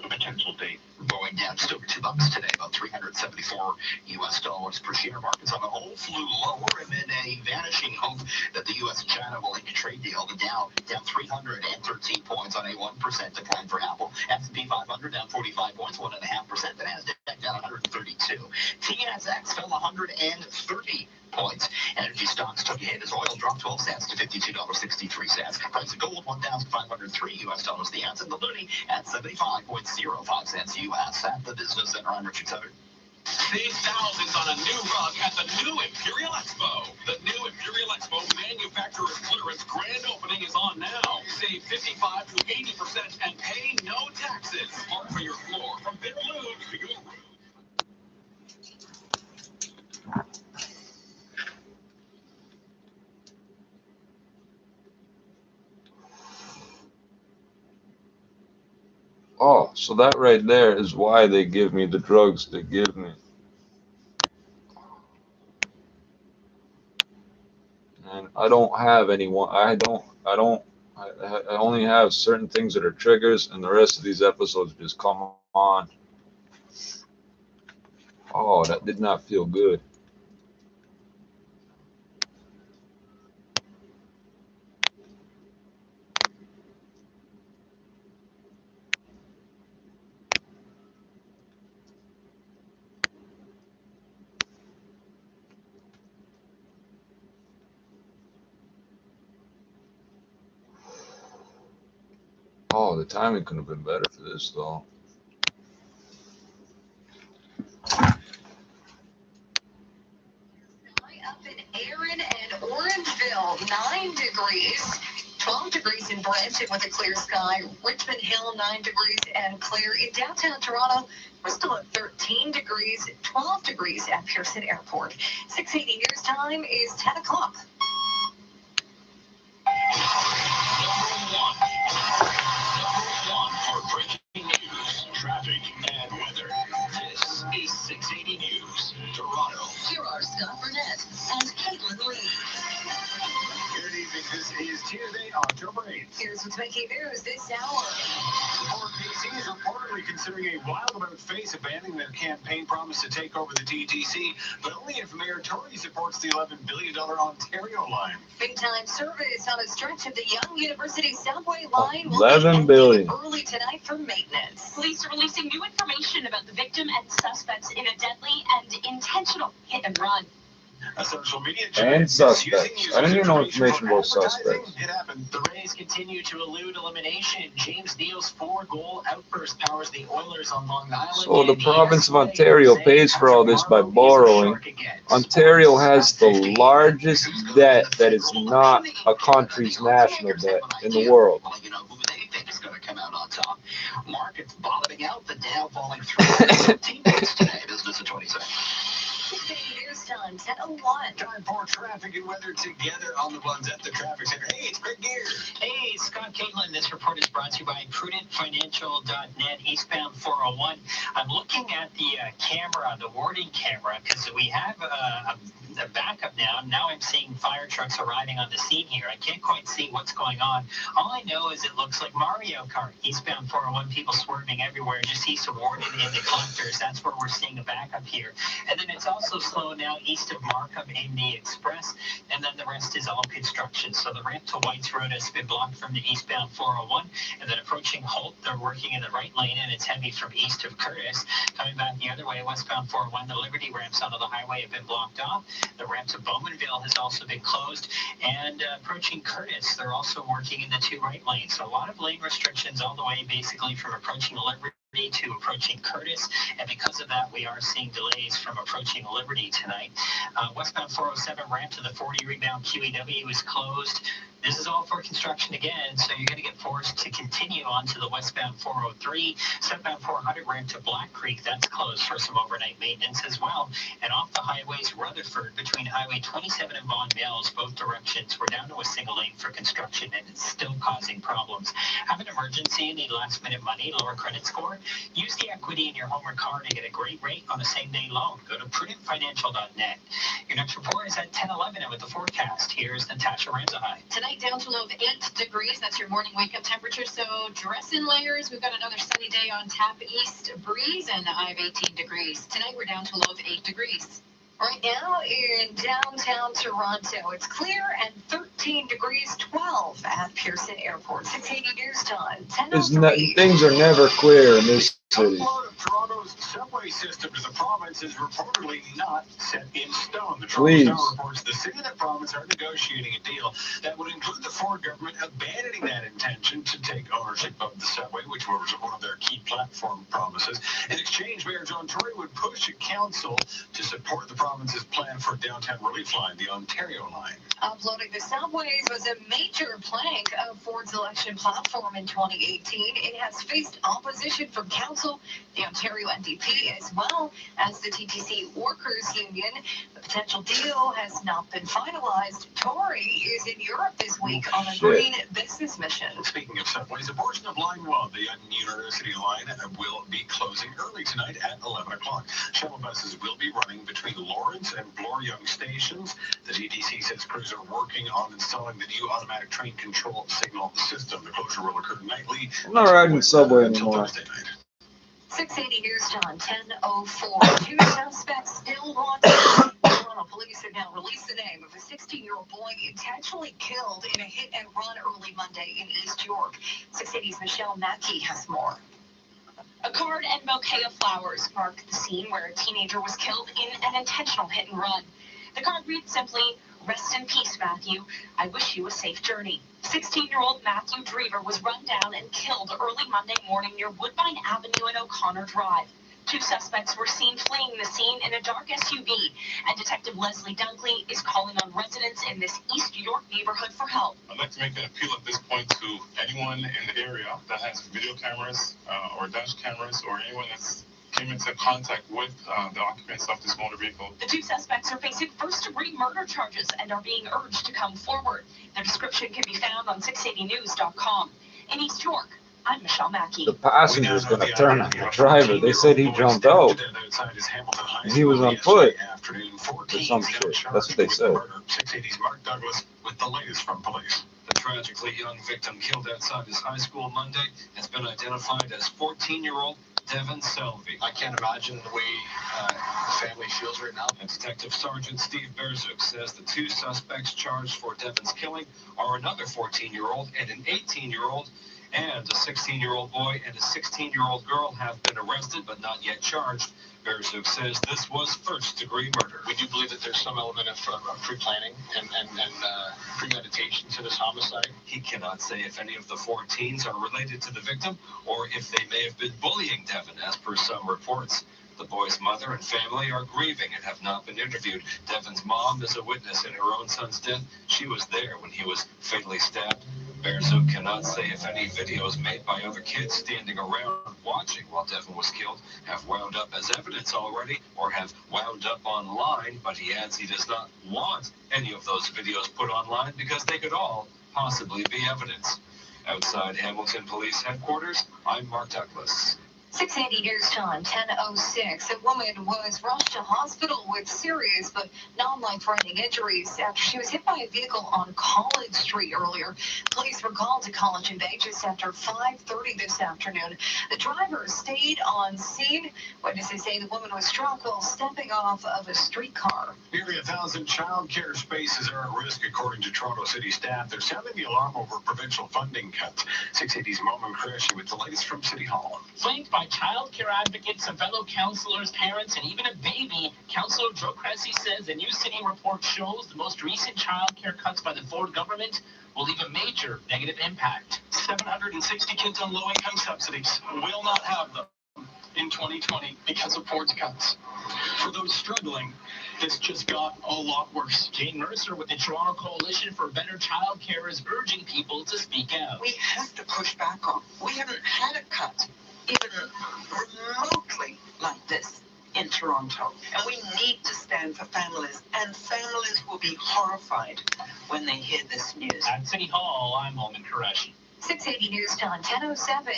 [SPEAKER 3] potential date.
[SPEAKER 5] Boeing down just over $2 today, about $374 US per share. Markets on the whole flew lower amid a vanishing hope that the U.S. and China will link a trade deal. The Dow down 313 points on a 1% decline for Apple. S&P 500 down 45 points, 1.5%. The Nasdaq down 132. TSX fell 130 points. Energy stocks took a hit as oil dropped 12 cents to $52.63. Price of gold $1,503 US the ounce, and the loonie at 75.05 cents US. At the Business Center, I'm Richard Sutter.
[SPEAKER 3] Save thousands on a new rug at the new Imperial Expo. The new Imperial Expo manufacturer's clearance grand opening is on now. Save 55 to 80% and pay no taxes. Mark for your floor from Bitballoon to your room.
[SPEAKER 1] Oh, so that right there is why they give me the drugs they give me. And I don't have anyone. I only have certain things that are triggers, and the rest of these episodes just come on. Oh, that did not feel good. Oh, the timing could have been better for this, though.
[SPEAKER 2] Up in Erin and Orangeville, 9 degrees. 12 degrees in Brampton with a clear sky. Richmond Hill, 9 degrees and clear. In downtown Toronto, we're still at 13 degrees, 12 degrees at Pearson Airport. 680 News Time is 10 o'clock.
[SPEAKER 3] Number one for breaking news, traffic, and weather. This is 680 News, Toronto.
[SPEAKER 2] Here are Scott Burnett and Caitlin Lee.
[SPEAKER 3] Good evening. This is Tuesday, October 8th.
[SPEAKER 2] Here's what's making news this hour.
[SPEAKER 3] Ford PC is reportedly considering a wild-about-face abandoning their campaign promise to take over the TTC, but only if Mayor Tory supports the $11 billion Ontario line.
[SPEAKER 2] Big-time service on a stretch of the Yonge University subway line will
[SPEAKER 1] $11
[SPEAKER 2] be
[SPEAKER 1] billion.
[SPEAKER 2] early tonight for maintenance.
[SPEAKER 4] Police are releasing new information about the victim and suspects in a deadly and intentional hit and run.
[SPEAKER 3] A social media
[SPEAKER 1] And suspects. I didn't even know information about suspects.
[SPEAKER 3] It happened.
[SPEAKER 5] The Rays continue to elude elimination. James Neal's 4-goal outburst powers the Oilers on Long Island.
[SPEAKER 1] So the province of Ontario pays for all this by borrowing. Ontario has the largest debt that is not a country's national debt in the world.
[SPEAKER 5] top. Markets bottoming out, the Dow falling 315 points today. Business at 27.
[SPEAKER 2] 680 News Time, 10:01.
[SPEAKER 3] Time for traffic and weather together on the ones at the traffic center. Hey, it's Greg Gear.
[SPEAKER 5] Hey, Scott Caitlin. This report is brought to you by PrudentFinancial.net, eastbound 401. I'm looking at the camera, the warning camera, because we have a backup now. Now I'm seeing fire trucks arriving on the scene here. I can't quite see what's going on. All I know is it looks like Mario Kart, eastbound 401, people swerving everywhere. Just see some warning in the collectors. That's where we're seeing a backup here. And then it's also slow now east of Markham in the Express, and then the rest is all construction. So the ramp to White's Road has been blocked from the eastbound 401, and then approaching Holt, they're working in the right lane, and it's heavy from east of Curtis. Coming back the other way, westbound 401, the Liberty ramps onto the highway have been blocked off. The ramp to Bowmanville has also been closed, and approaching Curtis, they're also working in the two right lanes. So a lot of lane restrictions all the way basically from approaching Liberty to approaching Curtis, and because of that, we are seeing delays from approaching Liberty tonight. Westbound 407 ramp to the 40 rebound QEW is closed. This is all for construction again, so you're going to get forced to continue on to the westbound 403. Southbound 400 ramp to Black Creek, that's closed for some overnight maintenance as well. And off the highways, Rutherford between Highway 27 and Vaughan Mills, both directions, we're down to a single lane for construction, and it's still causing problems. Have an emergency and need last minute money, lower credit score? Use the equity in your home or car to get a great rate on a same-day loan. Go to PrudentFinancial.net. Your next report is at 10:11, and with the forecast, here's Natasha Ranzahai.
[SPEAKER 4] Tonight down to a low of 8 degrees. That's your morning wake-up temperature. So dress in layers. We've got another sunny day on tap. East breeze and a high of 18 degrees. Tonight we're down to a low of 8 degrees.
[SPEAKER 2] Right now in downtown Toronto, it's clear and 13 degrees, 12 at Pearson Airport. 680 News Time, 10:03.
[SPEAKER 1] Things are never clear in this city.
[SPEAKER 3] Upload of Toronto's subway system to the province is reportedly not set in stone. The
[SPEAKER 1] Please.
[SPEAKER 3] Toronto Star reports the city and the province are negotiating a deal that would include the Ford government abandoning that intention to take ownership of the subway, which was one of their key platform promises. In exchange, Mayor John Tory would push a council to support the province's plan for downtown relief line, the Ontario line.
[SPEAKER 2] Uploading the subways was a major plank of Ford's election platform in 2018. It has faced opposition from council, the Ontario NDP, as well as the TTC Workers Union. The potential deal has not been finalized. Tory is in Europe this week on a green business mission.
[SPEAKER 3] Speaking of subways, a portion of Line 1, the University line, will be closing early tonight at 11 o'clock. Shuttle buses will be running between Lawrence and Bloor-Yonge stations. The TTC says crews are working on installing the new automatic train control signal system. The closure will occur nightly.
[SPEAKER 1] I'm not riding the subway anymore.
[SPEAKER 2] 680 News Time, 10:04. Two suspects still wanted. Toronto police have now released the name of a 16-year-old boy intentionally killed in a hit-and-run early Monday in East York. 680's Michelle Mackey has more.
[SPEAKER 4] A card and bouquet of flowers mark the scene where a teenager was killed in an intentional hit and run. The card reads simply, "Rest in peace, Matthew. I wish you a safe journey." 16-year-old Matthew Drever was run down and killed early Monday morning near Woodbine Avenue and O'Connor Drive. Two suspects were seen fleeing the scene in a dark SUV, and Detective Leslie Dunkley is calling on residents in this East York neighborhood for help.
[SPEAKER 6] I'd like to make an appeal at this point to anyone in the area that has video cameras or dash cameras or anyone that's came into contact with the occupants of this motor vehicle.
[SPEAKER 4] The two suspects are facing first-degree murder charges and are being urged to come forward. Their description can be found on 680news.com. In East York, I'm Michelle Mackey.
[SPEAKER 1] The passenger's going to turn on the driver. They said he jumped out. And he was on foot. Or some shit. That's what they said.
[SPEAKER 3] 680's Mark Douglas with the latest from police.
[SPEAKER 10] The tragically young victim killed outside his high school Monday has been identified as 14-year-old Devin Selvey.
[SPEAKER 5] I can't imagine the way the family feels right now.
[SPEAKER 10] And Detective Sergeant Steve Berzuk says the two suspects charged for Devin's killing are another 14-year-old and an 18-year-old, and a 16-year-old boy and a 16-year-old girl have been arrested but not yet charged. Berzuk says this was first-degree murder.
[SPEAKER 5] We do believe that there's some element of pre-planning and premeditation to this homicide.
[SPEAKER 10] He cannot say if any of the 4 teens are related to the victim or if they may have been bullying Devin, as per some reports. The boy's mother and family are grieving and have not been interviewed. Devin's mom is a witness in her own son's death. She was there when he was fatally stabbed. Bearzook cannot say if any videos made by other kids standing around watching while Devin was killed have wound up as evidence already or have wound up online, but he adds he does not want any of those videos put online because they could all possibly be evidence. Outside Hamilton Police Headquarters, I'm Mark Douglas.
[SPEAKER 2] 680 News Time, 10:06. A woman was rushed to hospital with serious but non-life-threatening injuries after she was hit by a vehicle on College Street earlier. Police were called to College and Bay just after 5:30 this afternoon. The driver stayed on scene. Witnesses say the woman was struck while stepping off of a streetcar.
[SPEAKER 3] Nearly 1,000 child care spaces are at risk, according to Toronto City staff. They're sounding the alarm over provincial funding cuts. 680's Momin Qureshi with the latest from City Hall.
[SPEAKER 7] Flanked by child care advocates, some fellow counselors, parents, and even a baby, Councillor Joe Cressy says the new city report shows the most recent child care cuts by the Ford government will leave a major negative impact.
[SPEAKER 5] 760 kids on low-income subsidies will not have them in 2020 because of Ford's cuts. For those struggling, this just got a lot worse.
[SPEAKER 7] Jane Mercer with the Toronto Coalition for Better Child Care is urging people to speak out.
[SPEAKER 8] We have to push back on. We haven't had a cut even remotely like this in Toronto. And we need to stand for families, and families will be horrified when they hear this news.
[SPEAKER 7] At City Hall, I'm Momin Qureshi.
[SPEAKER 2] 680 News Time, 10:07.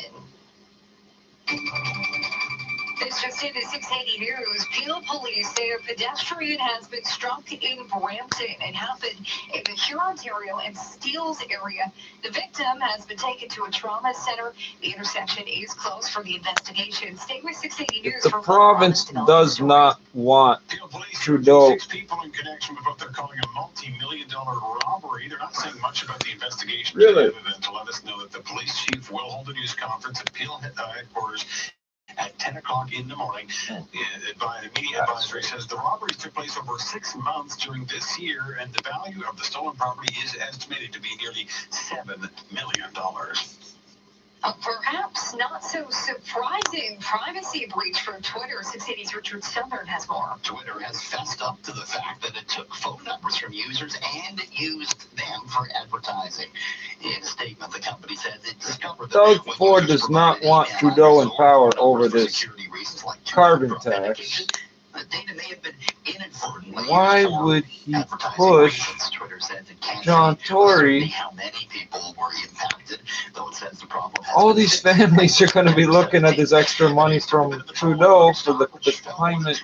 [SPEAKER 2] This just into 680 News. Peel police say a pedestrian has been struck in Brampton. It happened in the Hurontario and Steeles area. The victim has been taken to a trauma center. The intersection is closed for the investigation. Stay with 680 News.
[SPEAKER 1] If the province does not want
[SPEAKER 3] Peel police
[SPEAKER 1] Trudeau,
[SPEAKER 3] 6 people in connection with what they're calling a multi-million-dollar robbery. They're not saying much about the investigation
[SPEAKER 1] Really?
[SPEAKER 3] other than to let us know that the police chief will hold a news conference at Peel headquarters at 10 o'clock in the morning. The media advisory says the robberies took place over 6 months during this year, and the value of the stolen property is estimated to be nearly $7 million.
[SPEAKER 2] Perhaps not so surprising privacy breach from Twitter. 680's Richard Southern has more.
[SPEAKER 5] Twitter has fessed up to the fact that it took phone numbers from users and used them for advertising. In a statement, the company says it discovered that
[SPEAKER 1] Doug
[SPEAKER 5] when
[SPEAKER 1] Ford
[SPEAKER 5] users
[SPEAKER 1] does not
[SPEAKER 5] provided
[SPEAKER 1] want
[SPEAKER 5] email
[SPEAKER 1] Trudeau in
[SPEAKER 5] addresses or
[SPEAKER 1] power
[SPEAKER 5] phone
[SPEAKER 1] over
[SPEAKER 5] numbers for
[SPEAKER 1] this
[SPEAKER 5] security reasons like
[SPEAKER 1] carbon
[SPEAKER 5] two-factor
[SPEAKER 1] tax.
[SPEAKER 5] authentication, the data may have been inadvertently
[SPEAKER 1] Why
[SPEAKER 5] used for
[SPEAKER 1] would he
[SPEAKER 5] advertising
[SPEAKER 1] push
[SPEAKER 5] reasons. Twitter says it can't
[SPEAKER 1] John
[SPEAKER 5] say
[SPEAKER 1] Tory?
[SPEAKER 5] certainly how many people were impacted, though it says the problem has
[SPEAKER 1] All
[SPEAKER 5] been
[SPEAKER 1] these
[SPEAKER 5] fixed.
[SPEAKER 1] families are going to be looking at this extra money from Trudeau for the climate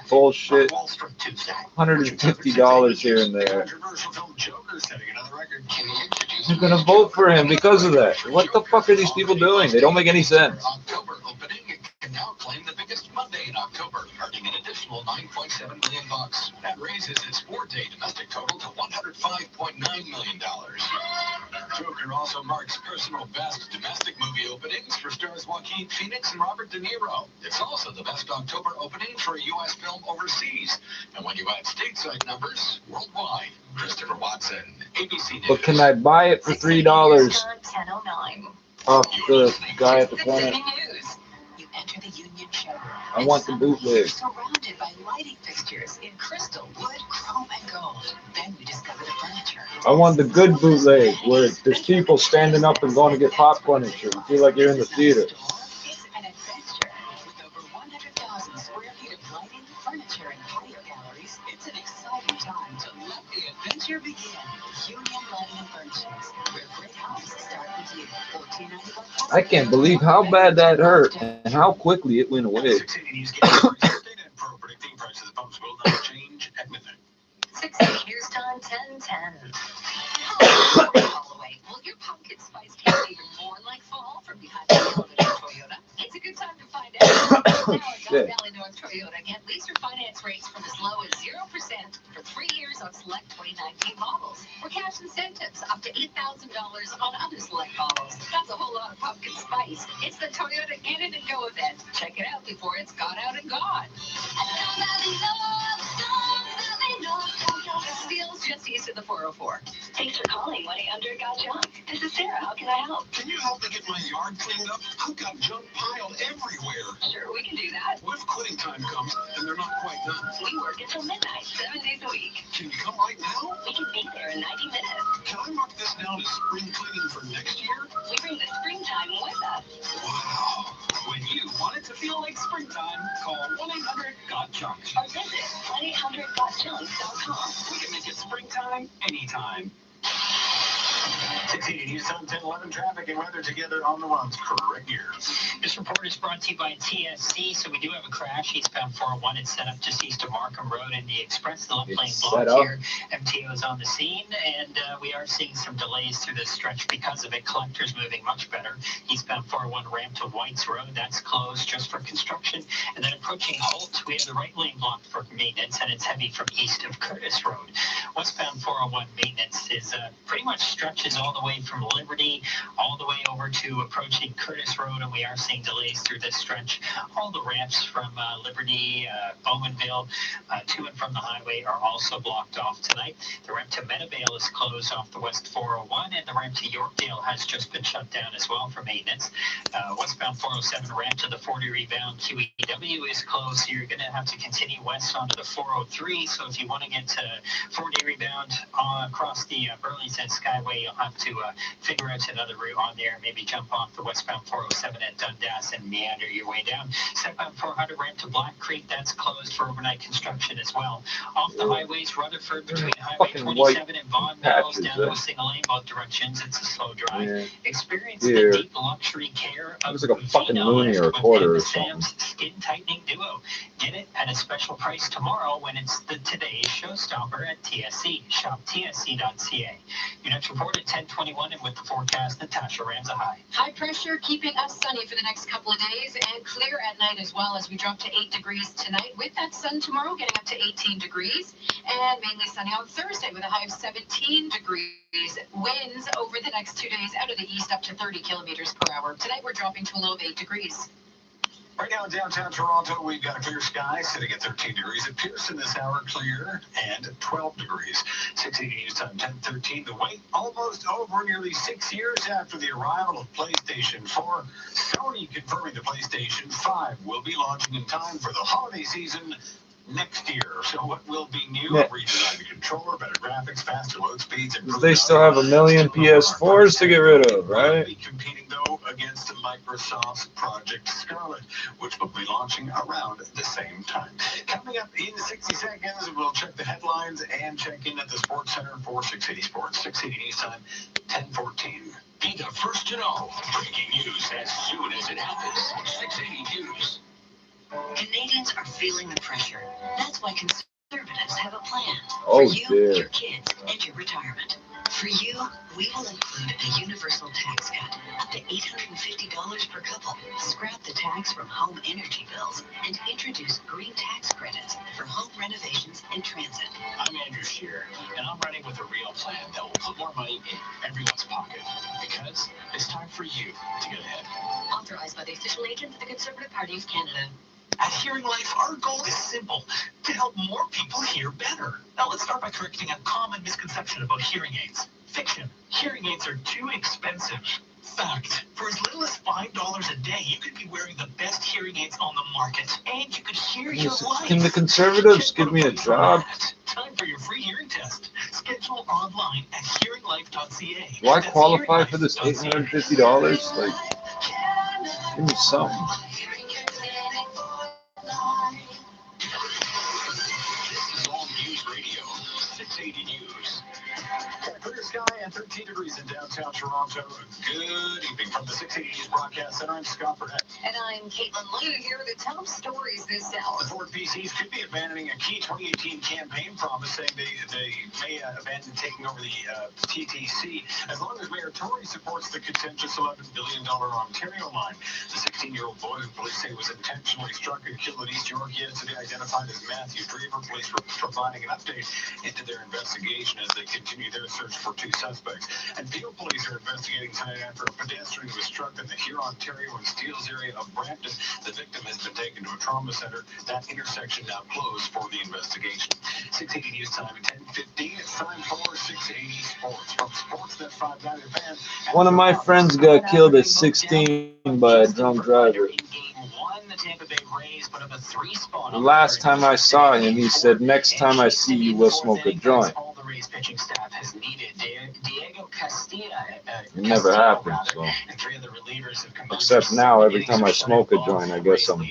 [SPEAKER 1] bullshit.
[SPEAKER 5] Wall Street Tuesday.
[SPEAKER 1] $150 here and there.
[SPEAKER 3] Controversial film Joker setting another record.
[SPEAKER 1] They're going to vote for him because of that. What the fuck are these people doing? They don't make any sense.
[SPEAKER 5] October opening can now claim the biggest Monday in October, earning an additional $9.7 million. That raises its four-day domestic total to $105.9 million. Joker also marks personal best domestic movie openings for stars Joaquin Phoenix and Robert De Niro. It's also the best October opening for a U.S. film overseas. And when you add stateside numbers, worldwide, Christopher Watson, ABC News.
[SPEAKER 1] But can I buy it for $3
[SPEAKER 2] 10:09.
[SPEAKER 1] off the guy at the corner?
[SPEAKER 8] 680 News. You enter the Union showroom.
[SPEAKER 1] I want the bootleg.
[SPEAKER 8] Surrounded by lighting fixtures in crystal, wood, chrome, and gold. Then you discover the furniture.
[SPEAKER 1] I want the good bootleg where there's people standing up and going to get popcorn and shit. You feel like you're in the theater.
[SPEAKER 8] It's an adventure. With over 100,000 square feet of lighting, furniture, and patio galleries, it's an exciting time to let the adventure begin. Union Lighting and Furnishings, where great homes start with you. $14.95.
[SPEAKER 1] I can't believe how bad that hurt and how quickly it went away.
[SPEAKER 3] 680 News gets Data and Pro predicting prices of pumps will not change at midnight.
[SPEAKER 2] 680 News Time, 10:10.
[SPEAKER 8] Holloway, will your pumpkin spice taste even more like fall from behind the wheel at Toyota? It's a good time to find out. Now at Don Valley North Toyota, get lease or finance rates from as low as 0% for 3 years on select 2019 models, or cash incentives up to $8,000 on other select models. That's a whole lot of pumpkin spice. It's the Toyota Get It and Go event. Check it out before it's gone out and gone. Steals just east of the 404.
[SPEAKER 4] Thanks for calling 1-800-GOT-JUNK. This is
[SPEAKER 2] is Sarah. How can I help?
[SPEAKER 3] Can you help me get my yard cleaned up? I've got junk piled everywhere.
[SPEAKER 2] Sure, we can do that.
[SPEAKER 3] What if quitting time comes and they're not quite done?
[SPEAKER 2] We work until midnight, 7 days a week.
[SPEAKER 3] Can you come right now?
[SPEAKER 2] We can be there in 90 minutes.
[SPEAKER 3] Can I mark this down as spring cleaning for next year?
[SPEAKER 2] We bring the springtime with us.
[SPEAKER 3] Wow.
[SPEAKER 7] When you want it to feel like springtime, call 1-800-GOT-JUNK.
[SPEAKER 2] Or visit 1-800-GOTJUNK.com.
[SPEAKER 7] We can make it springtime anytime.
[SPEAKER 3] 680 News Time 1011 traffic and weather together on the ones. Correct gear.
[SPEAKER 11] This report is brought to you by TSC. So we do have a crash. Eastbound 401. It's set up just east of Markham Road in the Express. The left lane blocked here. MTO is on the scene, and we are seeing some delays through this stretch because of it. Collector's moving much better. Eastbound 401 ramp to Whites Road. That's closed just for construction. And then approaching Holt, we have the right lane blocked for maintenance, and it's heavy from east of Curtis Road. Westbound 401 maintenance is pretty much stretches all the way from Liberty all the way over to approaching Curtis Road, and we are seeing delays through this stretch. All the ramps from Liberty, Bowmanville to and from the highway are also blocked off tonight. The ramp to Meadowvale is closed off the West 401, and the ramp to Yorkdale has just been shut down as well for maintenance. Westbound 407 ramp to the 40 rebound QEW is closed, so you're going to have to continue west onto the 403. So if you want to get to 40 rebound across the Burlington Skyway, you'll have to figure out another route on there, maybe jump off the westbound 407 at Dundas and meander your way down. Southbound 400 ramp to Black Creek, that's closed for overnight construction as well. Off the highways, Rutherford between Highway 27 and Vaughan Mills down to a single lane both directions. It's a slow drive.
[SPEAKER 1] Yeah.
[SPEAKER 11] Experience
[SPEAKER 1] Yeah.
[SPEAKER 11] the deep luxury care of
[SPEAKER 1] It was like a fucking
[SPEAKER 11] Vino
[SPEAKER 1] loony or a
[SPEAKER 11] with
[SPEAKER 1] quarter or
[SPEAKER 11] Sam's Skin Tightening Duo. Get it at a special price tomorrow when it's the today's showstopper at TSC. Shop tsc.ca. Your next report at 10:21, and with the forecast, Natasha Ramza. High.
[SPEAKER 12] High pressure keeping us sunny for the next couple of days and clear at night as well, as we drop to 8 degrees tonight with that sun tomorrow getting up to 18 degrees, and mainly sunny on Thursday with a high of 17 degrees. Winds over the next 2 days out of the east up to 30 kilometers per hour. Tonight we're dropping to a low of 8 degrees.
[SPEAKER 3] Right now in downtown Toronto, we've got a clear sky sitting at 13 degrees. At Pearson this hour, clear and 12 degrees. 680 News Time 10:13. The wait almost over, nearly 6 years after the arrival of PlayStation 4. Sony confirming the PlayStation 5 will be launching in time for the holiday season next year. So what will be new?
[SPEAKER 1] Yeah.
[SPEAKER 3] Redesigned controller, better graphics, faster load speeds, and
[SPEAKER 1] They still have a million PS4s to get rid of, right?
[SPEAKER 3] be competing though against Microsoft's Project Scarlet, which will be launching around the same time. Coming up in 60 seconds, we'll check the headlines and check in at the Sports Center for 680 Sports. 680 News Time 10:14.
[SPEAKER 13] Be the first to know. Breaking news as soon as it happens. 680 News.
[SPEAKER 8] Canadians are feeling the pressure. That's why conservatives have a plan.
[SPEAKER 1] Oh,
[SPEAKER 8] for you,
[SPEAKER 1] dear.
[SPEAKER 8] your kids, and your retirement. For you, we will include a universal tax cut up to $850 per couple. Scrap the tax from home energy bills and introduce green tax credits for home renovations and transit.
[SPEAKER 7] I'm Andrew Scheer, and I'm running with a real plan that will put more money in everyone's pocket. Because it's time for you to get ahead.
[SPEAKER 12] Authorized by the official agent of the Conservative Party of Canada.
[SPEAKER 13] At Hearing Life, our goal is simple, to help more people hear better. Now let's start by correcting a common misconception about hearing aids. Fiction. Hearing aids are too expensive. Fact. For as little as $5 a day, you could be wearing the best hearing aids on the market. And you could hear your life.
[SPEAKER 1] Can the conservatives give me a job?
[SPEAKER 13] Time for your free hearing test. Schedule online at hearinglife.ca.
[SPEAKER 1] Do I
[SPEAKER 13] That's
[SPEAKER 1] qualify for this
[SPEAKER 13] hearinglife.ca.
[SPEAKER 1] $850? Like, give me something.
[SPEAKER 13] This is All News Radio, 680 News.
[SPEAKER 3] Clear sky and 13 degrees in downtown Toronto. Good evening from the 680 News Broadcast Center. I'm Scott Burnett.
[SPEAKER 2] And I'm Caitlin Liu here with the top stories this hour.
[SPEAKER 3] The Ford PCs could be abandoning a key 2018 campaign promise, saying they may abandon taking over the TTC as long as Mayor Tory supports the contentious $11 billion Ontario line. The 16-year-old boy who police say was intentionally struck and killed in East York yesterday, identified as Matthew Drever. Police were providing an update into their investigation as they continue their search for two suspects. And Peel police are investigating tonight after a pedestrian was struck in the Secure Ontario and Steeles area of Brampton. The victim has been taken to a trauma center. That intersection now closed for the investigation. 680 News Time at 10:15. It's time for 680 Sports from Sportsnet 590 Fan.
[SPEAKER 1] One of my friends got killed at 16 by a drunk driver. The last time I saw him, he said, "Next time I see you, we'll smoke a joint." It never happened, so. Except now, every time I smoke a joint, I guess I'm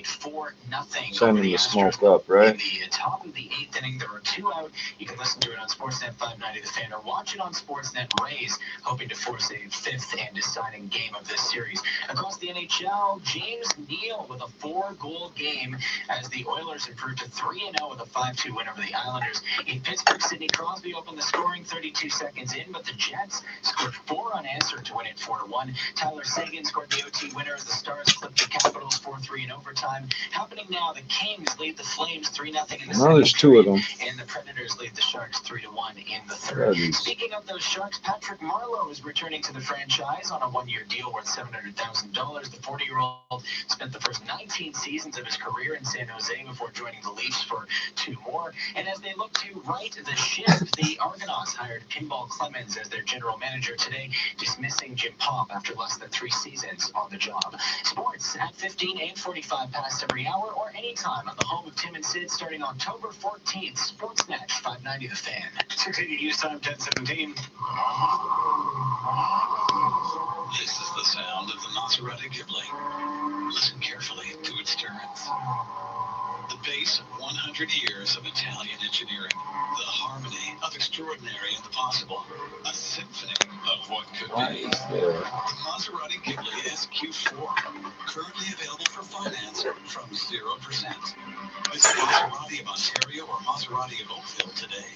[SPEAKER 1] sending the smoke up, right?
[SPEAKER 5] In the top of the 8th inning, there are 2 out. You can listen to it on Sportsnet 590 The Fan or watch it on Sportsnet. Rays hoping to force a 5th and deciding game of this series. Across the NHL, James Neal with a 4-goal game as the Oilers improved to 3-0 with a 5-2 win over the Islanders. In Pittsburgh, Sidney Crosby opened the scoring 32 seconds in, but the Jets scored 4 unanswered to win it 4-1. Tyler Seguin scored the OT winner as the Stars clipped the Capitals 4-3 in overtime. Happening now, the Kings lead the Flames 3-0 in the second.
[SPEAKER 1] There's 2 of them.
[SPEAKER 5] And the Predators lead the Sharks 3-1 in the third. Speaking of those Sharks, Patrick Marleau is returning to the franchise on a 1-year deal worth $700,000. The 40-year-old spent the first 19 seasons of his career in San Jose before joining the Leafs for 2 more. And as they look to right the ship, the Argonauts hired Pinball Clemens as their general manager today, dismissing Jim Pop after less than 3 seasons on the job. Sports at 15, 8:45 past every hour or anytime on the home of Tim and Sid starting October 14th. Sportsnet 590 The Fan. 680 News Time 10:17.
[SPEAKER 3] This is the sound of the Maserati Ghibli. Listen carefully to its turns. The base of 100 years of Italian engineering. The harmony of extraordinary and the possible. A symphony of what could be. The Maserati Ghibli SQ4. Currently available for finance from 0%. Visit Maserati of Ontario or Maserati of Oakville today.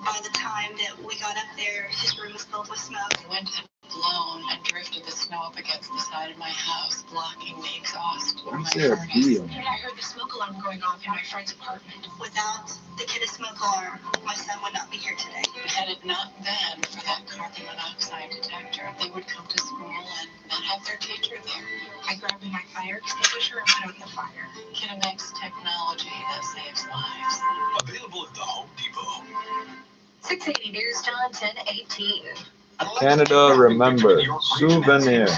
[SPEAKER 14] By the time that we got up there, his room was filled with smoke.
[SPEAKER 15] The wind had blown and drifted the snow up against the side of my house, blocking the exhaust from my furnace.
[SPEAKER 14] I heard the smoke alarm going off in my friend's apartment. Without the kid's smoke alarm, my son would not be here today.
[SPEAKER 15] Had it not been for that carbon monoxide detector, they would come to school and not have their teacher there.
[SPEAKER 14] I grabbed my fire extinguisher and put out the fire.
[SPEAKER 15] Kinemex technology that saves lives.
[SPEAKER 3] Available at the Home Depot.
[SPEAKER 2] 680 News Time 10:18.
[SPEAKER 1] Canada Remember Souvenir.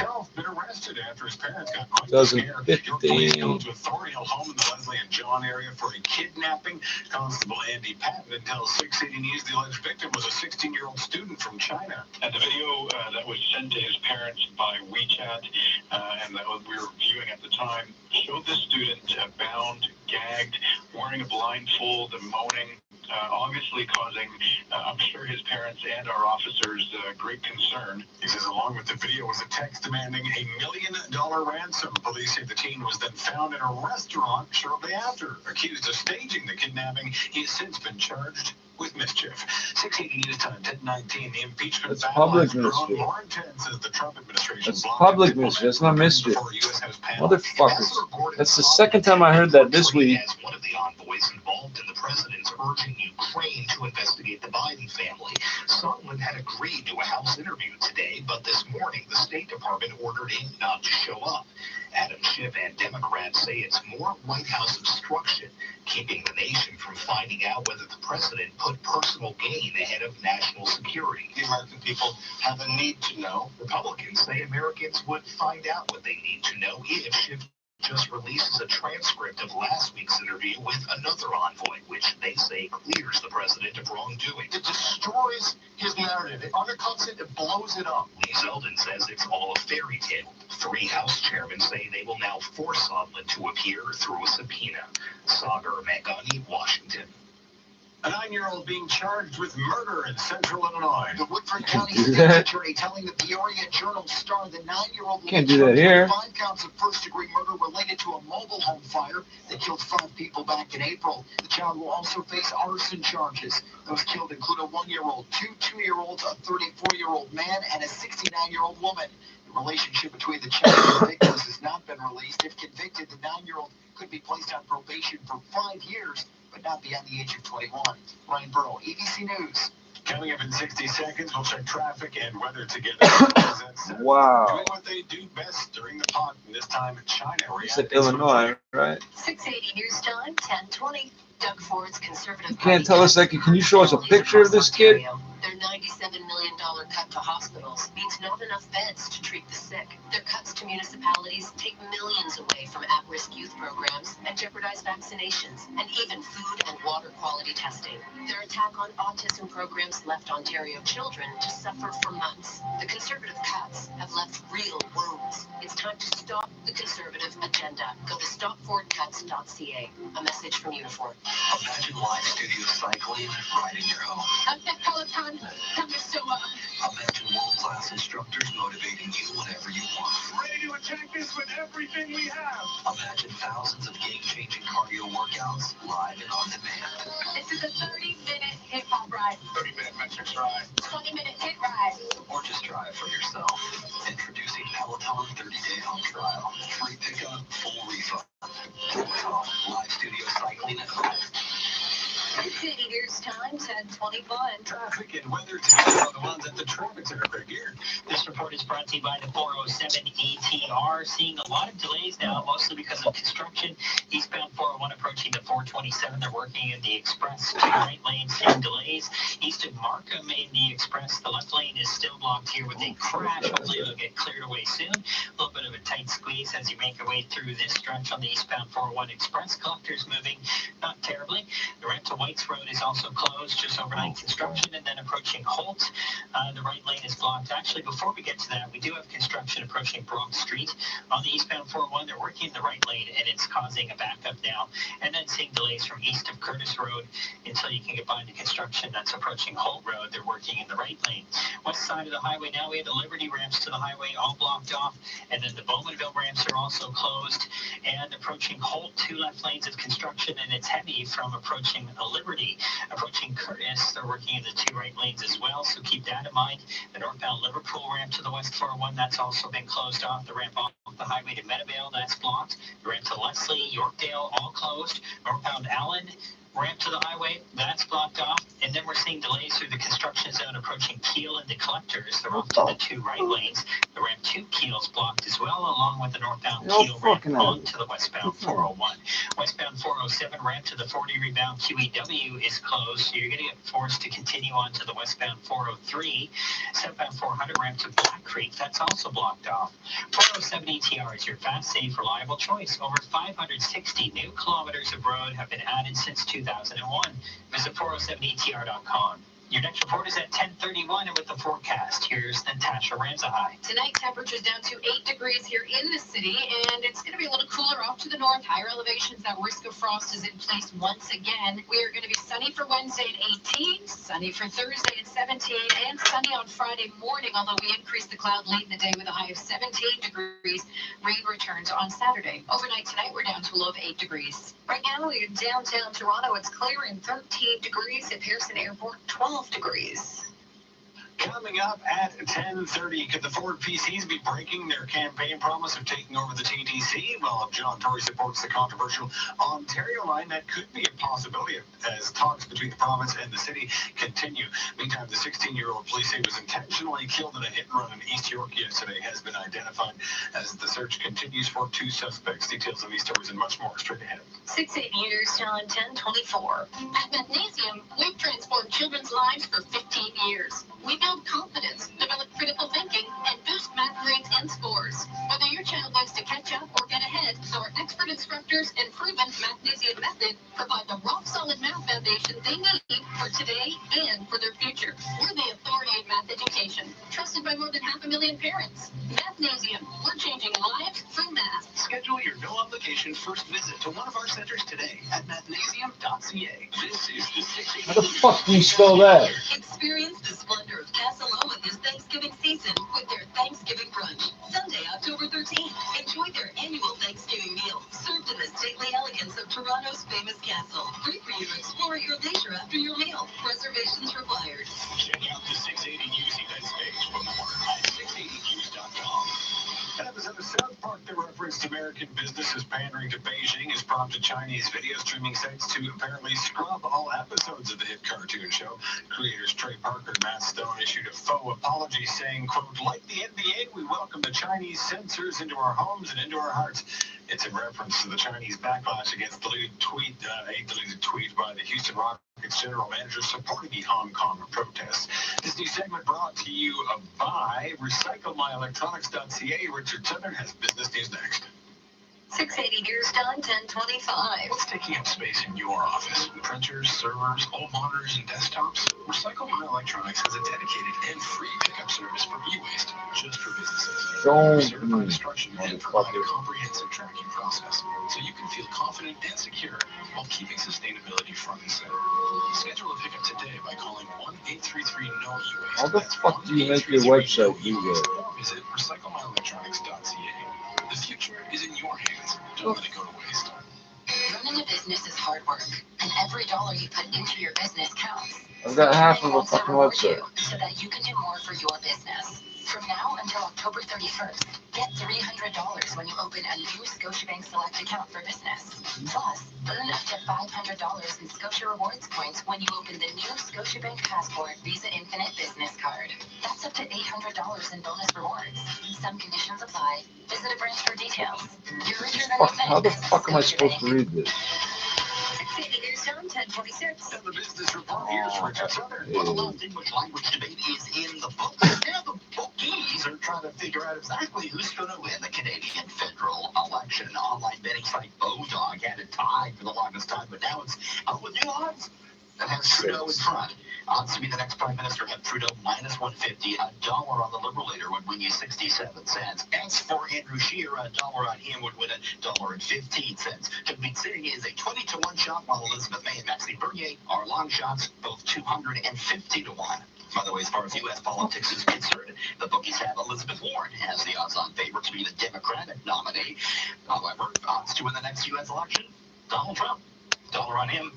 [SPEAKER 1] 2015.
[SPEAKER 3] To a Thornhill home in the Leslie and John area for a kidnapping. Constable Andy Patton tells 680 News the alleged victim was a 16-year-old student from China.
[SPEAKER 6] And the video that was sent to his parents by WeChat and that we were viewing at the time showed this student bound, gagged, wearing a blindfold and moaning. Obviously causing, I'm sure, his parents and our officers great concern.
[SPEAKER 3] He says along with the video was a text demanding $1 million ransom. Police say the teen was then found in a restaurant shortly after. Accused of staging the kidnapping, he has since been charged with mischief. 680 News Time 10:19. The impeachment battle has grown more intense as the Trump administration.
[SPEAKER 1] That's public mischief. That's not mischief. Motherfuckers. That's the second time I heard that this week.
[SPEAKER 13] As one of the envoys involved in the president's urging Ukraine to investigate the Biden family, Sondland had agreed to a House interview today, but this morning the State Department ordered him not to show up. Adam Schiff and Democrats say it's more White House obstruction, keeping the nation from finding out whether the president put personal gain ahead of national security.
[SPEAKER 3] The American people have a need to know.
[SPEAKER 13] Republicans say Americans would find out what they need to know if Schiff just releases a transcript of last week's interview with another envoy, which they say clears the president of wrongdoing.
[SPEAKER 3] It destroys his narrative. It undercuts it. It blows it up.
[SPEAKER 13] Lee Zeldin says it's all a fairy tale. 3 House chairmen say they will now force Sondland to appear through a subpoena. Sagar Mangani, Washington.
[SPEAKER 3] A 9-year-old being charged with murder in central Illinois.
[SPEAKER 5] The Woodford County State's Attorney telling the Peoria Journal-Star the 9-year-old
[SPEAKER 1] can't do that here.
[SPEAKER 5] 5 counts of first-degree murder related to a mobile home fire that killed 5 people back in April. The child will also face arson charges. Those killed include a 1-year-old, 2 2-year-olds, a 34-year-old man, and a 69-year-old woman. The relationship between the child and the victims has not been released. If convicted, the 9-year-old could be placed on probation for 5 years, but not beyond the age of 21. Ryan Burrow, ABC News.
[SPEAKER 3] Coming up in 60 seconds, we'll check traffic and weather together.
[SPEAKER 1] Wow.
[SPEAKER 3] Doing what they do best during the pot, and this time China.
[SPEAKER 1] You said Illinois, right?
[SPEAKER 2] 680 news time, 10:20. Doug Ford's conservative.
[SPEAKER 1] You can't tell us, like, can you show us a picture of this kid?
[SPEAKER 2] Their $97 million cut to hospitals means not enough beds to treat the sick. Their cuts to municipalities take millions away from at-risk youth programs and jeopardize vaccinations and even food and water quality testing. Their attack on autism programs left Ontario children to suffer for months. The Conservative cuts have left real wounds. It's time to stop the Conservative agenda. Go to stopfordcuts.ca. A message from Unifor.
[SPEAKER 13] Imagine live studio cycling right in your home.
[SPEAKER 12] Peloton, come to show up.
[SPEAKER 13] Imagine world-class instructors motivating you whenever you want.
[SPEAKER 3] Ready to attack this with everything we have.
[SPEAKER 13] Imagine thousands of game-changing cardio workouts live and on demand.
[SPEAKER 12] This is a 30-minute hip-hop ride.
[SPEAKER 3] 30-minute metrics ride.
[SPEAKER 12] 20-minute hit ride.
[SPEAKER 13] Or just try it for yourself. Introducing Peloton 30-day home trial. Free pickup, full refund. Peloton, live studio cycling at home.
[SPEAKER 2] 680 news time, 10:21.
[SPEAKER 3] Traffic and weather together on the ones at the traffic center, Craig here.
[SPEAKER 11] This report is brought to you by the 407 ETR. Seeing a lot of delays now, mostly because of construction. Eastbound 401 approaching the 427. They're working in the express. Two right lanes seeing delays. East of Markham in the express. The left lane is still blocked here with a crash. Hopefully it'll get cleared away soon. A little bit of a tight squeeze as you make your way through this stretch on the eastbound 401 express. Collectors moving not terribly. The ramp to Whites Road is also closed, just overnight construction, and then approaching Holt. The right lane is blocked. Actually, before we get to that, we do have construction approaching Brock Street. On the eastbound 401, they're working in the right lane, and it's causing a backup now. And then seeing delays from east of Curtis Road until you can get by the construction that's approaching Holt Road. They're working in the right lane. West side of the highway now, we have the Liberty ramps to the highway all blocked off, and then the Bowmanville ramps are also closed. And approaching Holt, two left lanes of construction, and it's heavy from approaching Liberty. Approaching Curtis, they're working in the two right lanes as well, so keep that in mind. The northbound Liverpool ramp to the West 401, that's also been closed off. The ramp off the highway to Meadowvale, that's blocked. The ramp to Leslie, Yorkdale, all closed. Northbound Allen ramp to the highway, that's blocked off. And then we're seeing delays through the construction zone approaching Keel and the Collectors. They're off to the two right lanes. The ramp to Keel's blocked as well, along with the northbound Keel ramp onto the westbound 401. Westbound 407 ramp to the 40 rebound QEW is closed, so you're going to get forced to continue on to the westbound 403. Southbound 400 ramp to Black Creek, that's also blocked off. 407 ETR is your fast, safe, reliable choice. Over 560 new kilometers of road have been added since 2001. Visit 407etr.com. Your next report is at 10:31, and with the forecast, here's Natasha Ramzahai.
[SPEAKER 12] Tonight, temperatures down to 8 degrees here in the city, and it's going to be a little cooler off to the north. Higher elevations, that risk of frost is in place once again. We are going to be sunny for Wednesday at 18, sunny for Thursday at 17, and sunny on Friday morning, although we increase the cloud late in the day with a high of 17 degrees. Rain returns on Saturday. Overnight tonight, we're down to a low of 8 degrees.
[SPEAKER 2] Right now, in downtown Toronto, it's clear and 13 degrees. At Pearson Airport, 12 degrees.
[SPEAKER 3] Coming up at 10:30, could the Ford PCs be breaking their campaign promise of taking over the TTC? Well, if John Tory supports the controversial Ontario line, that could be a possibility as talks between the province and the city continue. Meantime, the 16-year-old police say was intentionally killed in a hit-and-run in East York yesterday has been identified as the search continues for two suspects. Details of these stories and much more straight ahead.
[SPEAKER 2] 680 News Channel 1024.
[SPEAKER 12] At Mathnasium, we've transformed children's lives for 15 years. We build confidence, develop critical thinking, and boost math grades and scores. Whether your child wants to catch up or get ahead, our expert instructors and proven Mathnasium method provide the rock-solid math foundation they need for today and for their future. We're the authority in math education, trusted by more than 500,000 parents. Mathnasium, we're changing lives through math.
[SPEAKER 13] Schedule your no-obligation first visit to one of our centers today at mathnasium.ca. This is the 680.
[SPEAKER 1] How the fuck do you spell that?
[SPEAKER 8] Experience the splendor of Casaloma this Thanksgiving season with their Thanksgiving brunch. Sunday, October 13th. Enjoy their annual Thanksgiving meal, served in the stately elegance of Toronto's famous castle. Free for you to explore at your leisure after your meal. Reservations required.
[SPEAKER 3] Check out the 680 News events page for more at 680news.com. An episode of South Park, The Referee efforts to American businesses pandering to Beijing has prompted Chinese video streaming sites to apparently scrub all episodes of the hit cartoon show. Creators Trey Parker and Matt Stone issued a faux apology saying, quote, like the NBA, we welcome the Chinese censors into our homes and into our hearts. It's in reference to the Chinese backlash against a deleted tweet by the Houston Rockets general manager supporting the Hong Kong protests. This new segment brought to you by RecycleMyElectronics.ca. Richard Southern has business news next.
[SPEAKER 2] 680 News Time, 10:25.
[SPEAKER 13] What's taking up space in your office? Printers, servers, old monitors, and desktops? Recycle My Electronics has a dedicated and free pickup service for e-waste just for businesses. Certified instruction and provide a comprehensive tracking process so you can feel confident and secure while keeping sustainability front and center. Schedule a pickup today by calling 1-833-NO-E-WASTE.
[SPEAKER 1] How the fuck do you make your website do that?
[SPEAKER 13] Or visit RecycleMyElectronics.ca. The future is in your hands. Don't let it go to waste.
[SPEAKER 12] Running a business is hard work, and every dollar you put into your business counts.
[SPEAKER 1] I've got half of a fucking website.
[SPEAKER 12] So that you can do more for your business. From now until October 31st, get $300 when you open a new Scotiabank Select account for business. Plus, earn up to $500 in Scotia Rewards points when you open the new Scotiabank Passport Visa Infinite Business Card. That's up to $800 in bonus rewards. Some conditions apply. Visit a branch for details. You're richer than you think.
[SPEAKER 1] How the fuck am I supposed to read this?
[SPEAKER 2] 680 News Time, 10:26.
[SPEAKER 5] And the business report here's Richard Southern. Well, the last English language debate is in the books. Now the bookies are trying to figure out exactly who's going to win the Canadian federal election. Online betting site Bodog had it tied for the longest time, but now it's out with new odds. That has Trudeau in front. Odds to be the next Prime Minister have Trudeau minus 150. $1 on the Liberal leader would win you 67 cents. As for Andrew Scheer, $1 on him would win $1.15. Jagmeet Singh is a 20-1 shot, while Elizabeth May and Maxime Bernier are long shots, both 250-1. By the way, as far as U.S. politics is concerned, the bookies have Elizabeth Warren as the odds-on favorite to be the Democratic nominee. However, odds to win the next U.S. election, Donald Trump. $1 on him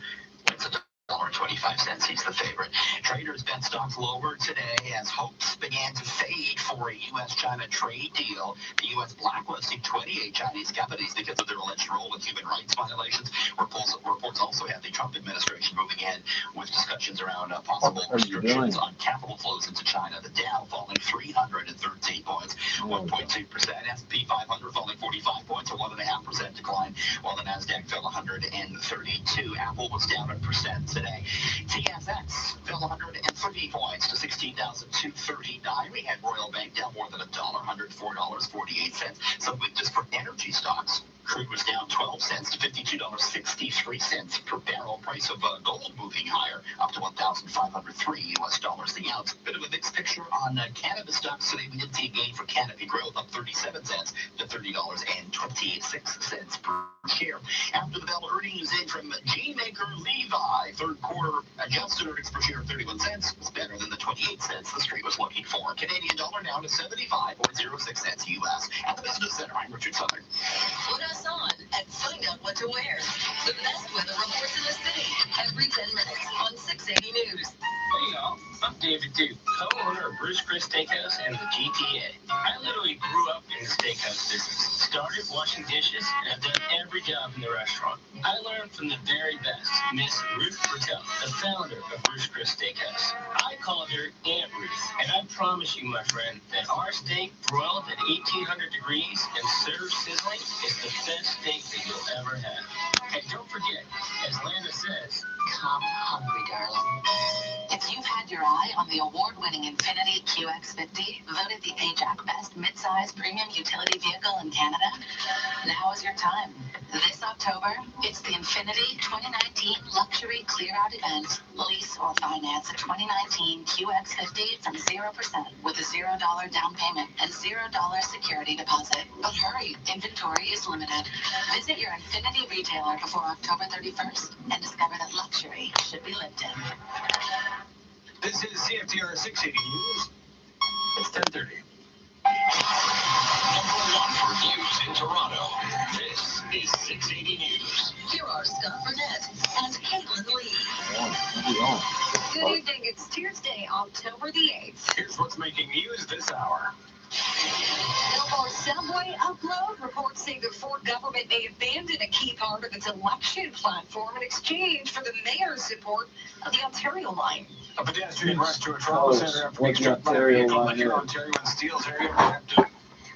[SPEAKER 5] wins $1.25. He's the favorite. Traders bet stocks lower today as hopes began to fade for a U.S.-China trade deal. The U.S. blacklisting 28 Chinese companies because of their alleged role in human rights violations. Reports also have the Trump administration moving ahead with discussions around possible restrictions on capital flows into China. The Dow falling 313 points, 1.2%. S&P 500 falling 45 points, a 1.5% decline, while the NASDAQ fell 132. Apple was down 1% today. TSX fell 130 points to 16,239. We had Royal Bank down more than $1, $104.48. Some weakness for energy stocks. Crude was down 12 cents to $52.63 per barrel. Price of gold moving higher, up to $1,503 US the ounce. Bit of a mixed picture on cannabis stocks today. We did see a gain for Canopy Growth, up 37 cents to $30.26 per share. After the bell, earnings in from Gene Maker Levi. Third quarter adjusted earnings per share of 31 cents was better than the 28 cents the street was looking for. Canadian dollar down to 75.06 cents US. At the Business Center, I'm Richard Southern.
[SPEAKER 8] Put us on and find out what to wear. The best weather reports in the city every 10 minutes on 680 News.
[SPEAKER 7] Hey y'all, I'm David Duke, co-owner of Bruce Chris Steakhouse and the GTA. I literally grew up in the steakhouse business. Started washing dishes and I've done every job in the restaurant. I learned from the very best, Miss Ruth Bertel, the founder of Bruce Chris Steakhouse. I called her Aunt Ruth, and I promise you, my friend, that our steak broiled at 1800 degrees and served sizzling is the best steak that you'll ever have. And don't forget, as Lana says,
[SPEAKER 12] Come hungry, darling. If you've had your eye on the award-winning Infiniti QX50, voted the AJAC Best Midsize Premium Utility Vehicle in Canada, now is your time. This October, it's the Infiniti 2019 Luxury Clear Out event. Lease or finance a 2019 QX50 from 0% with a $0 down payment and $0 security deposit. But hurry, inventory is limited. Visit your Infiniti retailer before October 31st and discover that luxury should be lived in.
[SPEAKER 3] This is CFTR 680 News. It's 10:30.
[SPEAKER 13] Number one for news in Toronto. This is 680 News.
[SPEAKER 8] Here are Scott Burnett and Caitlin Lee.
[SPEAKER 2] Good evening. It's Tuesday, October the 8th.
[SPEAKER 3] Here's what's making news this hour.
[SPEAKER 2] No more Subway upload. Reports say the Ford government may abandon a key part of its election platform in exchange for the mayor's support of the Ontario line.
[SPEAKER 3] A pedestrian rushed to a trauma center after being struck by a vehicle in the Ontario and Steeles area of Brampton.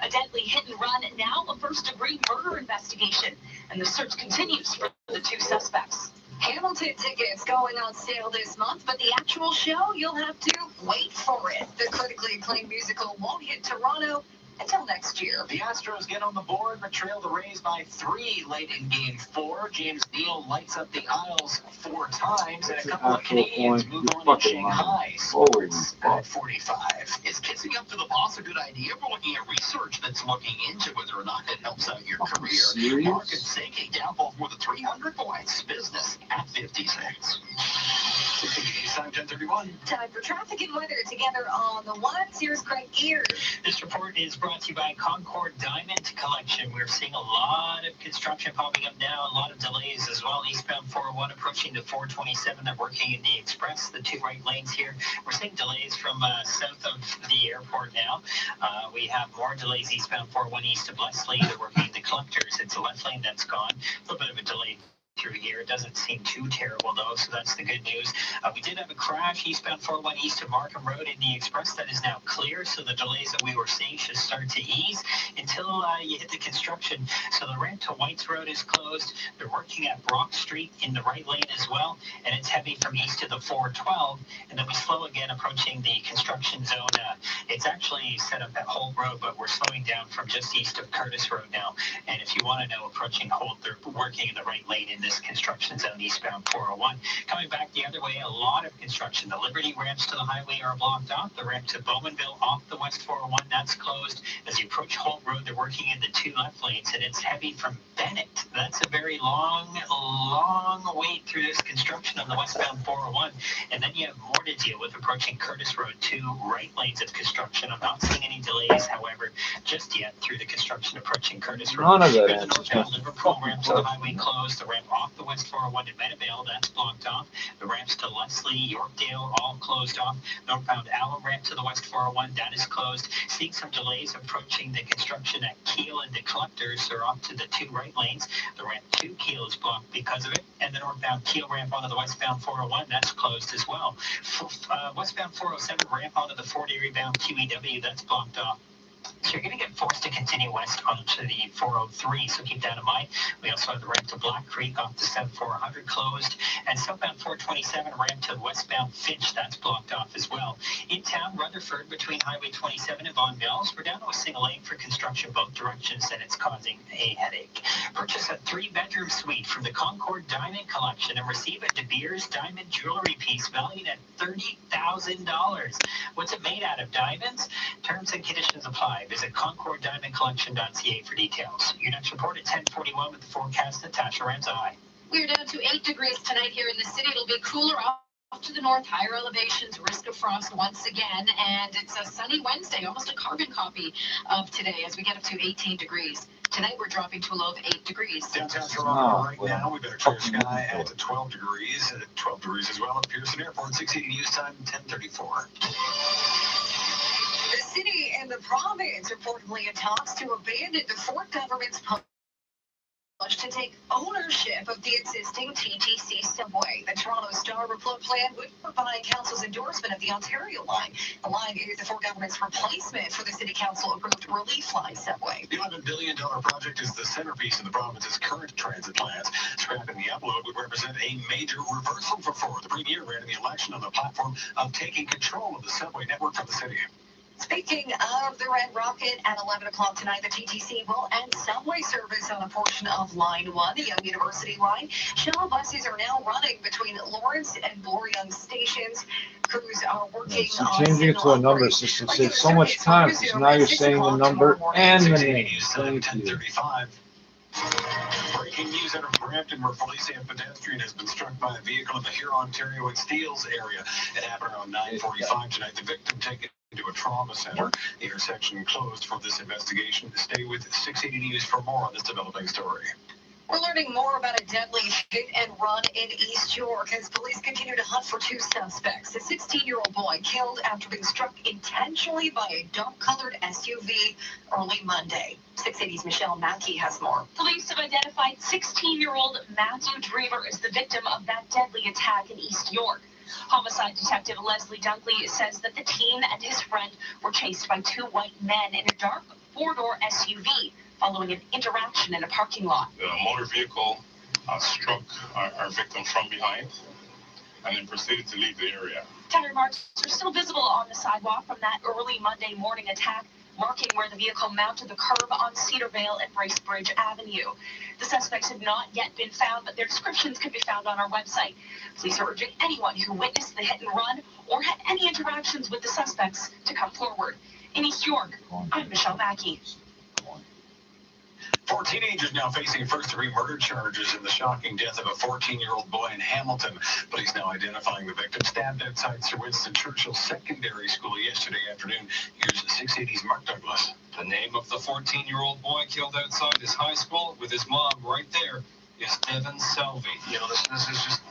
[SPEAKER 4] A deadly hit and run, now a first-degree murder investigation, and the search continues for the two suspects.
[SPEAKER 2] Hamilton tickets going on sale this month, but the actual show, you'll have to wait for it. The critically acclaimed musical won't hit Toronto until next year.
[SPEAKER 5] The Astros get on the board, but trail the Rays by 3 late in Game 4. James Neal lights up the aisles 4 times, and a couple of Canadians move on in Shanghai. Sports at 45.
[SPEAKER 13] Is kissing up to the boss a good idea? We're looking at research that's looking into whether or not it helps out your career. Market Seiki down both more than 300 points. Business at 56.
[SPEAKER 3] Time 10:31.
[SPEAKER 2] Time for traffic and weather together on the ones. Here's Craig Gears.
[SPEAKER 11] This report is brought to you by Concord Diamond Collection. We're seeing a lot of construction popping up now, a lot of delays as well. Eastbound 401 approaching the 427. They're working in the express, the 2 right lanes here. We're seeing delays from south of the airport now. We have more delays eastbound 401 east of Leslie. They're working in the collectors. It's a left lane that's gone. A little bit of a delay through here. It doesn't seem too terrible though, so that's the good news. We did have a crash eastbound 401 east of Markham Road in the express. That is now clear, so the delays that we were seeing should start to ease until you hit the construction. So the ramp to Whites Road is closed. They're working at Brock Street in the right lane as well, and it's heavy from east to the 412, and then we slow again approaching the construction zone. It's actually set up at Holt Road, but we're slowing down from just east of Curtis Road now. And if you want to know, approaching Holt, they're working in the right lane in this construction zone eastbound 401. Coming back the other way, a lot of construction. The Liberty ramps to the highway are blocked off. The ramp to Bowmanville off the West 401, that's closed. As you approach Holt Road, they're working in the 2 left lanes, and it's heavy from Bennett. That's a very long wait through this construction on the westbound 401. And then you have more to deal with approaching Curtis Road, 2 right lanes of construction. I'm not seeing any delays, however, just yet through the construction approaching Curtis Road.
[SPEAKER 1] None of that
[SPEAKER 11] The northbound Liverpool ramp to the highway closed. The ramp off the West 401 to Meadowvale, that's blocked off. The ramps to Leslie, Yorkdale, all closed off. Northbound Allen ramp to the West 401, that is closed. Seeing some delays approaching the construction at Keel and the collectors. They're off to the 2 right lanes. The ramp to Keel is blocked because of it. And the northbound Keel ramp onto the westbound 401, that's closed as well. Westbound 407 ramp onto the Fort Erie bound QEW, that's blocked off. So you're going to get forced to continue west onto the 403, so keep that in mind. We also have the ramp to Black Creek off the 7400 closed, and southbound 427 ramp to westbound Finch, that's blocked off as well. In town, Rutherford between Highway 27 and Vaughan Mills, we're down to a single lane for construction both directions, and it's causing a headache. Purchase a 3-bedroom suite from the Concord Diamond Collection and receive a De Beers diamond jewelry piece valued at $30,000. What's it made out of? Diamonds? Terms and conditions apply. Visit ConcordDiamondCollection.ca for details. Your next report at 10:41 with the forecast. Natasha Ramzai.
[SPEAKER 12] We're down to 8 degrees tonight here in the city. It'll be cooler off to the north, higher elevations, risk of frost once again. And it's a sunny Wednesday, almost a carbon copy of today as we get up to 18 degrees. Tonight we're dropping to a low of 8 degrees.
[SPEAKER 3] Downtown Toronto right now, we've got a clear sky at 12 degrees. 12 degrees as well at Pearson Airport. 680 news time, 10:34.
[SPEAKER 2] The city and the province reportedly in talks to abandon the Ford government's push to take ownership of the existing TTC subway. The Toronto Star plan would provide council's endorsement of the Ontario line. The line is the Ford government's replacement for the city council approved Relief Line subway.
[SPEAKER 3] The $11 billion project is the centerpiece of the province's current transit plans. Scrapping the upload would represent a major reversal for Ford. The premier ran in the election on the platform of taking control of the subway network from the city.
[SPEAKER 2] Speaking of the Red Rocket, at 11 o'clock tonight, the TTC will end subway service on a portion of Line 1, the Yonge University line. Shuttle buses are now running between Lawrence and Glorion stations. Crews are working on
[SPEAKER 1] changing it to a number system saves so much time because now you're saying the number and the name. Thank you.
[SPEAKER 3] Breaking news out of Brampton, where police say a pedestrian has been struck by a vehicle in the Huron, Ontario and Steeles area. It happened around 9:45 tonight. The victim taken to a trauma center. The intersection closed for this investigation. Stay with 680 News for more on this developing story.
[SPEAKER 2] We're learning more about a deadly hit and run in East York as police continue to hunt for two suspects. A 16-year-old boy killed after being struck intentionally by a dark-colored SUV early Monday. 680's Michelle Mackey has more.
[SPEAKER 4] Police have identified 16-year-old Matthew Drever as the victim of that deadly attack in East York. Homicide detective Leslie Dunkley says that the teen and his friend were chased by two white men in a dark four-door SUV following an interaction in a parking lot.
[SPEAKER 6] The motor vehicle struck our victim from behind and then proceeded to leave the area.
[SPEAKER 4] Tire marks are still visible on the sidewalk from that early Monday morning attack, marking where the vehicle mounted the curb on Cedarvale and Bracebridge Avenue. The suspects have not yet been found, but their descriptions can be found on our website. Police are urging anyone who witnessed the hit and run or had any interactions with the suspects to come forward. In East York, I'm Michelle Mackey.
[SPEAKER 3] 4 teenagers now facing first-degree murder charges in the shocking death of a 14-year-old boy in Hamilton. Police now identifying the victim stabbed outside Sir Winston Churchill Secondary School yesterday afternoon. Here's 680's Mark Douglas.
[SPEAKER 10] The name of the 14-year-old boy killed outside his high school with his mom right there is Devin Selvey.
[SPEAKER 5] You know, this is just,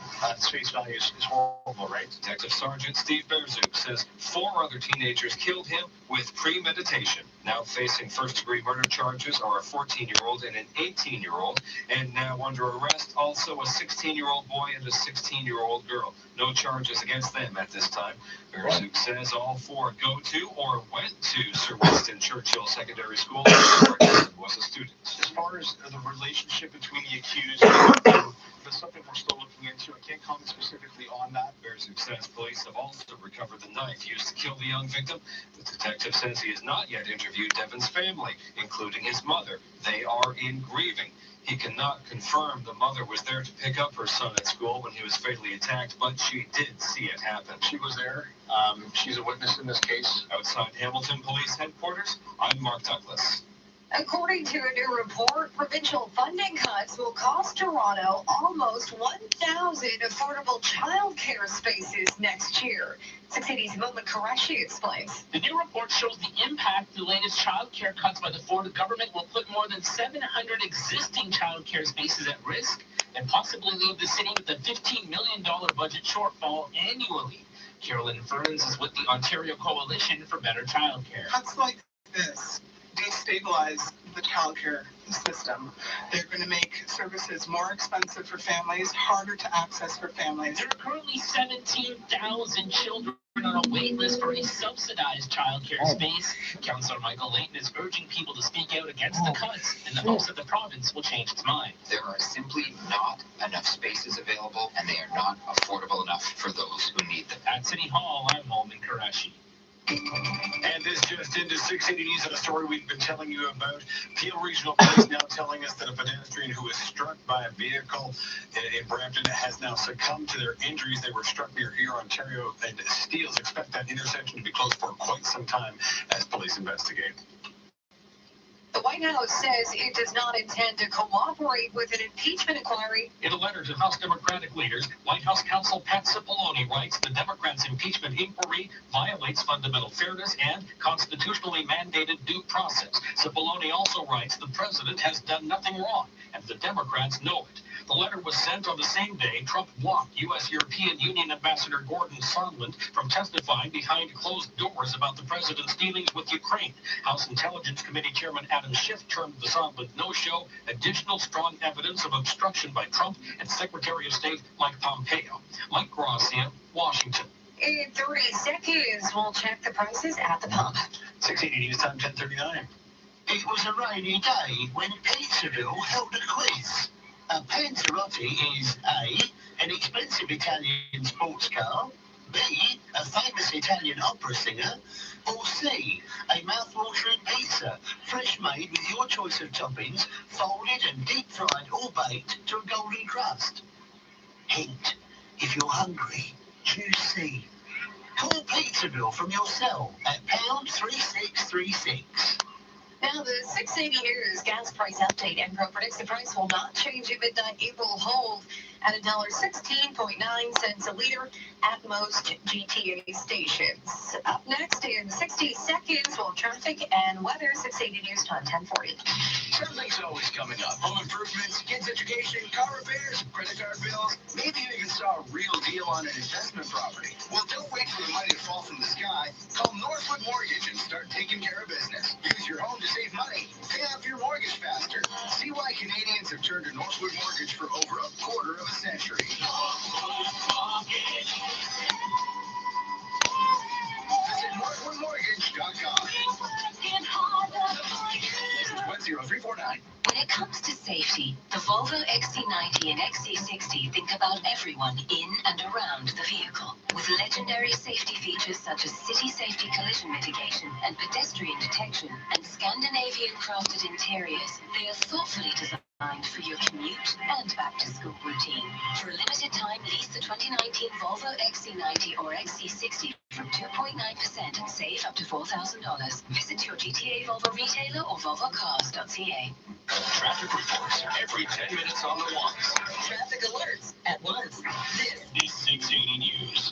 [SPEAKER 5] face value is horrible, right?
[SPEAKER 10] Detective Sergeant Steve Berzuk says 4 other teenagers killed him with premeditation. Now facing first-degree murder charges are a 14-year-old and an 18-year-old, and now under arrest also a 16-year-old boy and a 16-year-old girl. No charges against them at this time. Berzuk says all 4 go to or went to Sir Winston Churchill Secondary School and was a student.
[SPEAKER 5] As far as the relationship between the accused, that's something we're still looking into. I can't comment specifically on that.
[SPEAKER 10] Berzuk says police have also recovered the knife used to kill the young victim. The detective says he has not yet interviewed Devin's family, including his mother. They are in grieving. He cannot confirm the mother was there to pick up her son at school when he was fatally attacked, but she did see it happen.
[SPEAKER 5] She was there. She's a witness in this case.
[SPEAKER 10] Outside Hamilton Police Headquarters, I'm Mark Douglas.
[SPEAKER 2] According to a new report, provincial funding cuts will cost Toronto almost 1,000 affordable childcare spaces next year. 680's Moment Qureshi explains.
[SPEAKER 7] The new report shows the impact the latest childcare cuts by the Ford government will put more than 700 existing childcare spaces at risk and possibly leave the city with a $15 million budget shortfall annually. Carolyn Ferns is with the Ontario Coalition for Better Childcare.
[SPEAKER 16] Cuts like this destabilize the childcare system. They're going to make services more expensive for families, harder to access for families.
[SPEAKER 7] There are currently 17,000 children on a wait list for a subsidized childcare space. Councillor Michael Layton is urging people to speak out against the cuts in the hopes that the province will change its mind.
[SPEAKER 17] There are simply not enough spaces available, and they are not affordable enough for those who need them.
[SPEAKER 7] At City Hall, I'm Moment Qureshi.
[SPEAKER 3] And this just into 680 News and a story we've been telling you about. Peel Regional Police now telling us that a pedestrian who was struck by a vehicle in Brampton has now succumbed to their injuries. They were struck near Erie, Ontario, and Steeles expect that intersection to be closed for quite some time as police investigate.
[SPEAKER 2] The White House says it does not intend to cooperate with an impeachment inquiry.
[SPEAKER 7] In a letter to House Democratic leaders, White House counsel Pat Cipollone writes the Democrats' impeachment inquiry violates fundamental fairness and constitutionally mandated due process. Cipollone also writes the president has done nothing wrong, and the Democrats know it. The letter was sent on the same day Trump blocked U.S. European Union Ambassador Gordon Sondland from testifying behind closed doors about the president's dealings with Ukraine. House Intelligence Committee Chairman Adam Schiff termed the Sondland no-show additional strong evidence of obstruction by Trump and Secretary of State Mike Pompeo. Mike Gracia, Washington.
[SPEAKER 2] In 30 seconds, we'll check the prices at the pump.
[SPEAKER 3] 680 News Time 10:39.
[SPEAKER 13] It was a rainy day when Pizzaville held a quiz. A Panzerotti is A, an expensive Italian sports car, B, a famous Italian opera singer, or C, a mouth-watering pizza, fresh made with your choice of toppings, folded and deep-fried or baked to a golden crust. Hint, if you're hungry, choose C. Call Pizzaville from your cell at pound 3636.
[SPEAKER 2] Now, the 680 News gas price update. Enpro predicts the price will not change at midnight. It will hold at $1.16.9 a liter at most GTA stations. Up next in 60 seconds, well, traffic and weather, 680 News Time, 1040.
[SPEAKER 13] Something's always coming up. Home improvements, kids' education, car repairs, credit card bills. Maybe you even saw a real deal on an investment property. Well, don't wait for the money to fall from the sky. Call Northwood Mortgage and start taking care of business. Use your home to save money. Pay off your mortgage faster. See why Canadians have turned to Northwood Mortgage for over a quarter of a century. Visit NorthwoodMortgage.com. 10349.
[SPEAKER 18] When it comes to safety, the Volvo XC90 and XC60 think about everyone in and around the vehicle. With legendary safety features such as city safety collision mitigation and pedestrian detection and Scandinavian-crafted interiors, they are thoughtfully designed for your commute and back-to-school routine. For a limited time, lease the 2019 Volvo XC90 or XC60 from 2.9% and save up to $4,000. Visit your GTA Volvo retailer or volvocars.ca.
[SPEAKER 13] Traffic reports every 10 minutes on the ones.
[SPEAKER 8] Traffic alerts at once. This
[SPEAKER 13] is 680 News.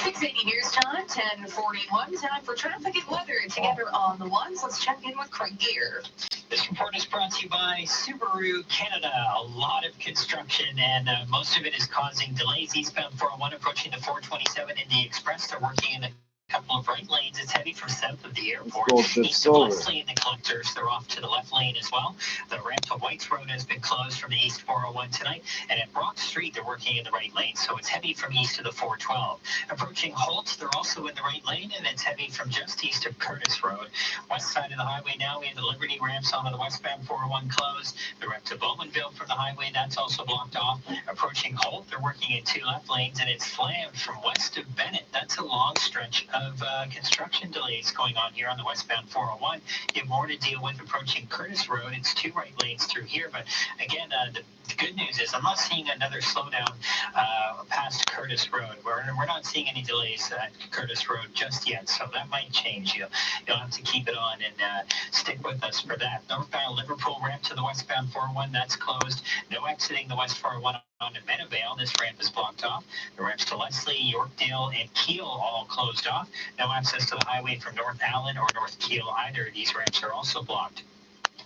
[SPEAKER 2] 680 News Time, 1041. Time for traffic and weather together on the ones. Let's check in with Craig Gear.
[SPEAKER 11] This report is brought to you by Subaru Canada. A lot of construction, and most of it is causing delays. Eastbound 401 approaching the 427 in the Express. They're working in a couple of right lanes. It's heavy from south of the airport. East of Leslie and the collectors, they're off to the left lane as well. The ramp to Whites Road has been closed from the east 401 tonight, and at Brock Street, they're working in the right lane, so it's heavy from east of the 412. Approaching Holt, they're also in the right lane, and it's heavy from just east of Curtis Road. West side of the highway now, we have the Liberty ramps onto the westbound 401 closed. The ramp to Bowmanville from the highway, that's also blocked off. Approaching Holt, they're working in two left lanes, and it's slammed from west of Bennett. That's a long stretch of construction delays going on here on the westbound 401. You have more to deal with approaching Curtis Road. It's two right lanes through here, but again, the good news is I'm not seeing another slowdown past Curtis Road. We're not seeing any delays at Curtis Road just yet, so that might change. You'll have to keep it on and stick with us for that. Northbound Liverpool ramp to the westbound 401, that's closed. No exiting the west 401 on to Meadowvale. This ramp is blocked off. The ramps to Leslie, Yorkdale, and Keel all closed off. No access to the highway from North Allen or North Keel. Either of these ramps are also blocked.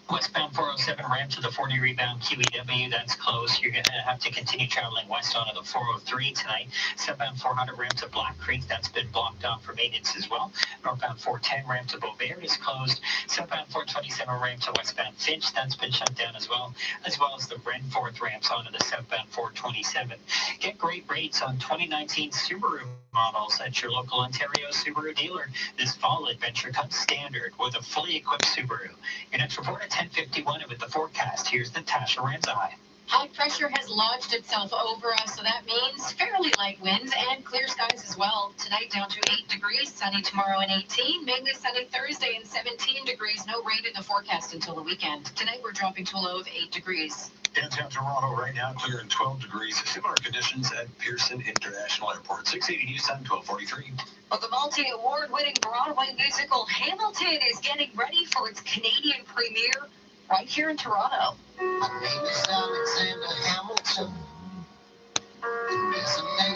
[SPEAKER 11] Westbound 407 ramp to the 40 rebound QEW, that's closed. You're going to have to continue traveling west onto the 403 tonight. Southbound 400 ramp to Black Creek, that's been blocked off for maintenance as well. Northbound 410 ramp to Beauvert is closed. Southbound 427 ramp to westbound Finch, that's been shut down as well as the Renforth ramps onto the southbound 427. Get great rates on 2019 Subaru models at your local Ontario Subaru dealer. This fall, adventure comes standard with a fully equipped Subaru. Your next report at 10:51 and with the forecast, here's Natasha Ranzai.
[SPEAKER 12] High pressure has lodged itself over us, so that means fairly light winds and clear skies as well. Tonight down to 8 degrees, sunny tomorrow and 18, mainly sunny Thursday and 17 degrees. No rain in the forecast until the weekend. Tonight we're dropping to a low of 8 degrees.
[SPEAKER 3] Downtown Toronto right now clear and 12 degrees. Similar conditions at Pearson International Airport. 680 News Time, 1243.
[SPEAKER 2] Well, the multi-award-winning Broadway musical Hamilton is getting ready for its Canadian premiere right here in Toronto.
[SPEAKER 19] My name is Alexander Hamilton.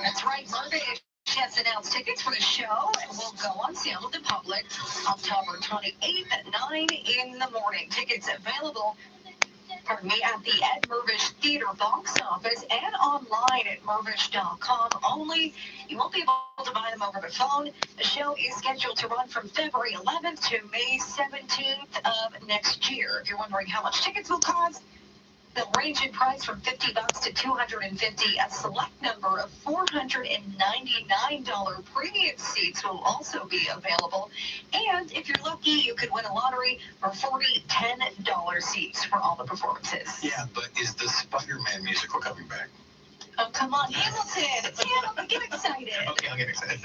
[SPEAKER 2] That's right, Monday has announced tickets for the show and will go on sale to the public October 28th at 9 in the morning. Tickets available at the Ed Mirvish Theater box office and online at mirvish.com only. You won't be able to buy them over the phone. The show is scheduled to run from February 11th to May 17th of next year. If you're wondering how much tickets will cost, they'll range in price from $50 to $250. A select number of $499 premium seats will also be available. And if you're lucky, you could win a lottery for 40 $10 seats for all the performances.
[SPEAKER 3] Yeah, but is the Spider-Man musical coming back?
[SPEAKER 2] Oh, come on, Hamilton. It's Hamilton. Get excited.
[SPEAKER 3] Okay, I'll get excited.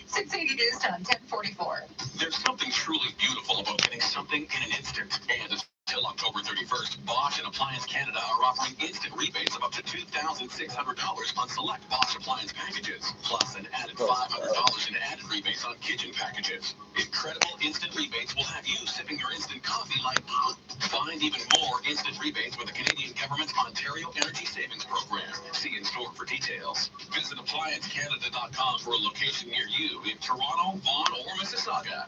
[SPEAKER 2] 680 News Time, 1044.
[SPEAKER 13] There's something truly beautiful about getting something in an instant. And until October 31st, Bosch and Appliance Canada are offering instant rebates of up to $2,600 on select Bosch appliance packages, plus an added $500 in added rebates on kitchen packages. Incredible instant rebates will have you sipping your instant coffee like, find Find even more instant rebates with the Canadian government's Ontario Energy Savings Program. See in store for details. Visit ApplianceCanada.com for a location near you in Toronto, Vaughan, or Mississauga.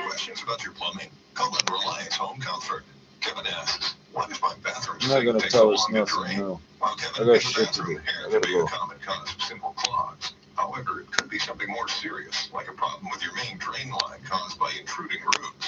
[SPEAKER 20] Questions about your plumbing? Call in Reliance Home Comfort. Kevin asks, why does my bathroom
[SPEAKER 1] You're not
[SPEAKER 20] sink
[SPEAKER 1] gonna
[SPEAKER 20] take
[SPEAKER 1] tell
[SPEAKER 20] so
[SPEAKER 1] us
[SPEAKER 20] long to
[SPEAKER 1] nothing,
[SPEAKER 20] drain?
[SPEAKER 1] no.
[SPEAKER 20] Well,
[SPEAKER 1] I
[SPEAKER 20] Kevin,
[SPEAKER 1] got
[SPEAKER 20] the
[SPEAKER 1] shit to do.
[SPEAKER 20] bathroom hair
[SPEAKER 1] I
[SPEAKER 20] can
[SPEAKER 1] gotta
[SPEAKER 20] be a
[SPEAKER 1] go.
[SPEAKER 20] common cause of simple clogs. However, it could be something more serious, like a problem with your main drain line caused by intruding roots.